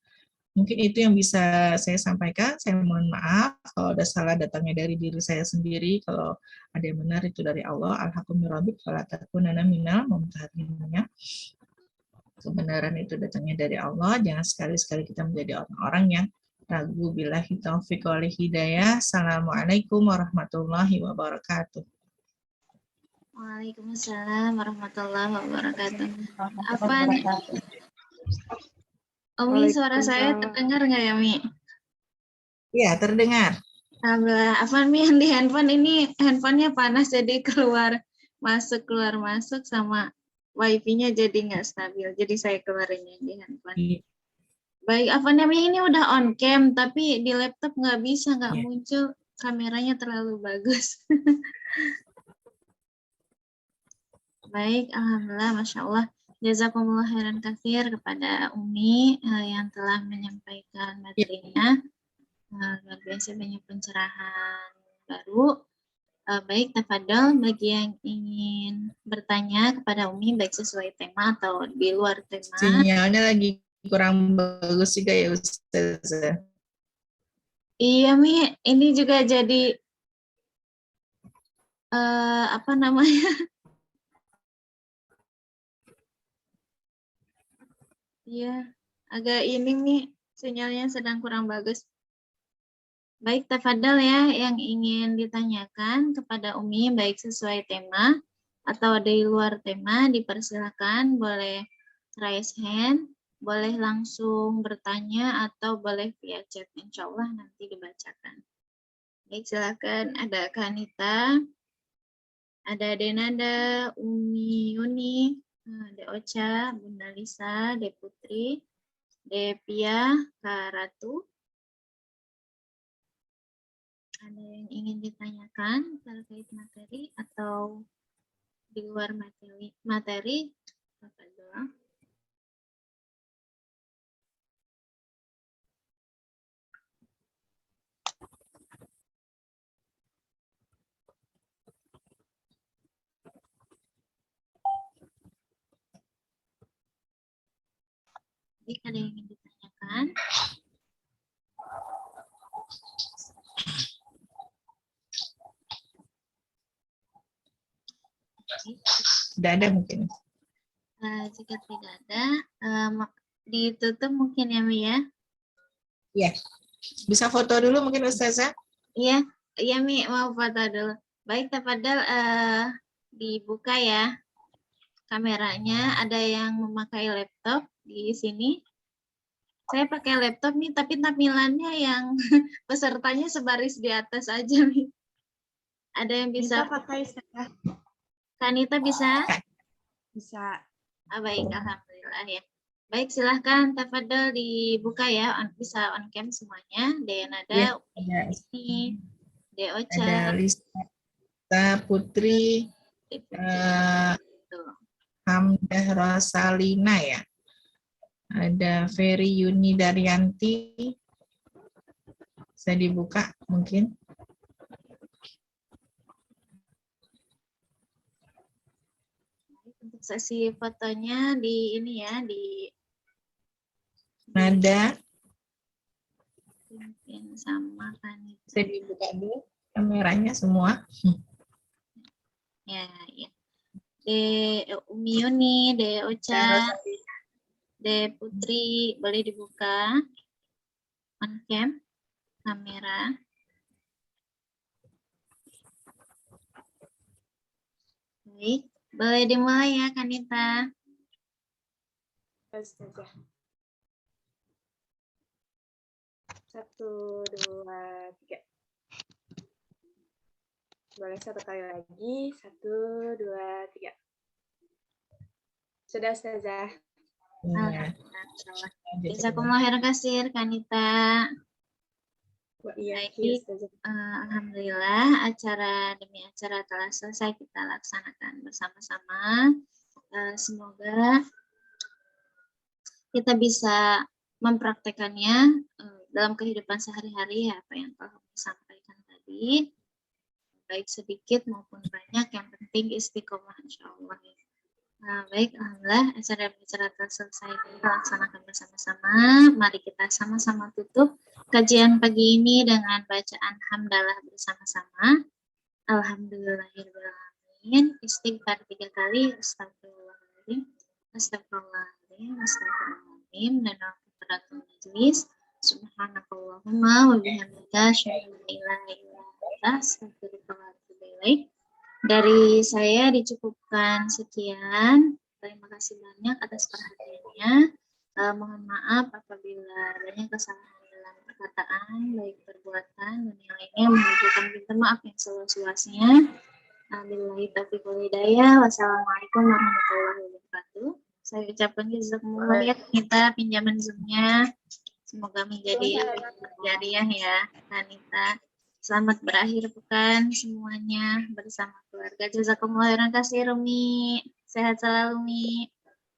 Mungkin itu yang bisa saya sampaikan. Saya mohon maaf kalau ada salah datangnya dari diri saya sendiri, kalau ada yang benar itu dari Allah. Alhamdulillah, fala takunanna minal mumtarinnya. Kebenaran itu datangnya dari Allah, jangan sekali-sekali kita menjadi orang-orang yang ragu. Billahi taufiq wal hidayah. Assalamualaikum warahmatullahi wabarakatuh. Waalaikumsalam warahmatullahi wabarakatuh. Afan, Umi, suara saya terdengar nggak ya, Mi? Iya, terdengar. Alhamdulillah. Afan, Mi, yang di handphone ini handphonenya panas jadi keluar masuk sama wifi-nya jadi nggak stabil. Jadi saya keluarinnya di handphone. Iya. Baik, Afan, Mi ini udah on cam, tapi di laptop nggak bisa, nggak muncul, kameranya terlalu bagus. Baik, alhamdulillah, masya Allah. Jazakumullah khairan katsir kepada Umi yang telah menyampaikan materinya. Luar biasa, banyak pencerahan baru. Baik, tafadhol bagi yang ingin bertanya kepada Umi baik sesuai tema atau di luar tema. Sinyalnya lagi kurang bagus juga ya Ustazah. Iya, Mi, ini juga jadi apa namanya? Iya, agak ini nih, sinyalnya sedang kurang bagus. Baik, tafadhol ya yang ingin ditanyakan kepada Umi, baik sesuai tema atau di luar tema, dipersilakan, boleh raise hand, boleh langsung bertanya, atau boleh via chat, insya Allah nanti dibacakan. Baik, silakan. Ada Kanita, ada Denanda, Umi Yuni, De Ocha, Bunda Lisa, De Putri, De Pia, Kak Ratu. Ada yang ingin ditanyakan terkait materi atau di luar materi? Tafadhol. Jika ada yang ingin ditanyakan. Tidak ada mungkin. Jika tidak ada, ditutup mungkin ya, Mi ya? Iya. Bisa foto dulu mungkin Ustazah? Iya, iya Mi, mau foto dulu. Baik, tafadhol dibuka ya kameranya. Ada yang memakai laptop di sini. Saya pakai laptop nih, tapi tampilannya yang pesertanya sebaris di atas aja, Mi. Ada yang bisa pakai saya. Kanita bisa? Bisa. Baik, alhamdulillah ya. Baik, silahkan tafadhol dibuka ya, bisa on cam semuanya. Denada, Ya, ini, De Ocha. ada Lisa Putri, Hamdah Rosalina ya. Ada Ferry Yuni Daryanti. Bisa dibuka mungkin. Untuk sesi fotonya di ini ya, di Nada. mungkin sama kan itu. Bisa dibuka dulu kameranya semua. Ya, ya. De Umi Yuni, De Ocha, De Putri, boleh dibuka on cam kamera. Baik, boleh dimulai ya Kanita. Ustazah. 1, 2, 3. Boleh satu kali lagi. 1, 2, 3. Sudah, Ustazah. Ya. Jazakumullah khairan katsir Kanita. Iya, Baik, Ustazah. alhamdulillah acara demi acara telah selesai kita laksanakan bersama-sama. Semoga kita bisa mempraktekannya dalam kehidupan sehari-hari apa yang telah disampaikan tadi, baik sedikit maupun banyak, yang penting istiqomah insyaallah. Baik, alhamdulillah acara telah selesai kita laksanakan bersama-sama. Mari kita sama-sama tutup kajian pagi ini dengan bacaan hamdalah bersama-sama. Alhamdulillahirrahmanirrahim. Istighfar 3 kali. Astagfirullahaladzim. Astagfirullahaladzim. Astagfirullahaladzim. Dan kafaratul majlis. Subhanakallahumma wa bihamdika asyhadu an la ilaha illa anta astaghfiruka wa atubu ilaik. Dari saya dicukupkan sekian. Terima kasih banyak atas perhatiannya. Mohon maaf apabila adanya kesalahan dalam perkataan, baik perbuatan dan yang lainnya. Menunjukkan minta maaf yang seluas-luasnya. Billahi taufiq wal hidayah. Wassalamualaikum warahmatullahi wabarakatuh. Saya ucapkan jazakumullah ya kita pinjaman Zoom-nya. Semoga menjadi jariah ya Kanita. Selamat berakhir pekan semuanya bersama keluarga. Jazakumullah khairan katsir Umi. Sehat selalu Umi.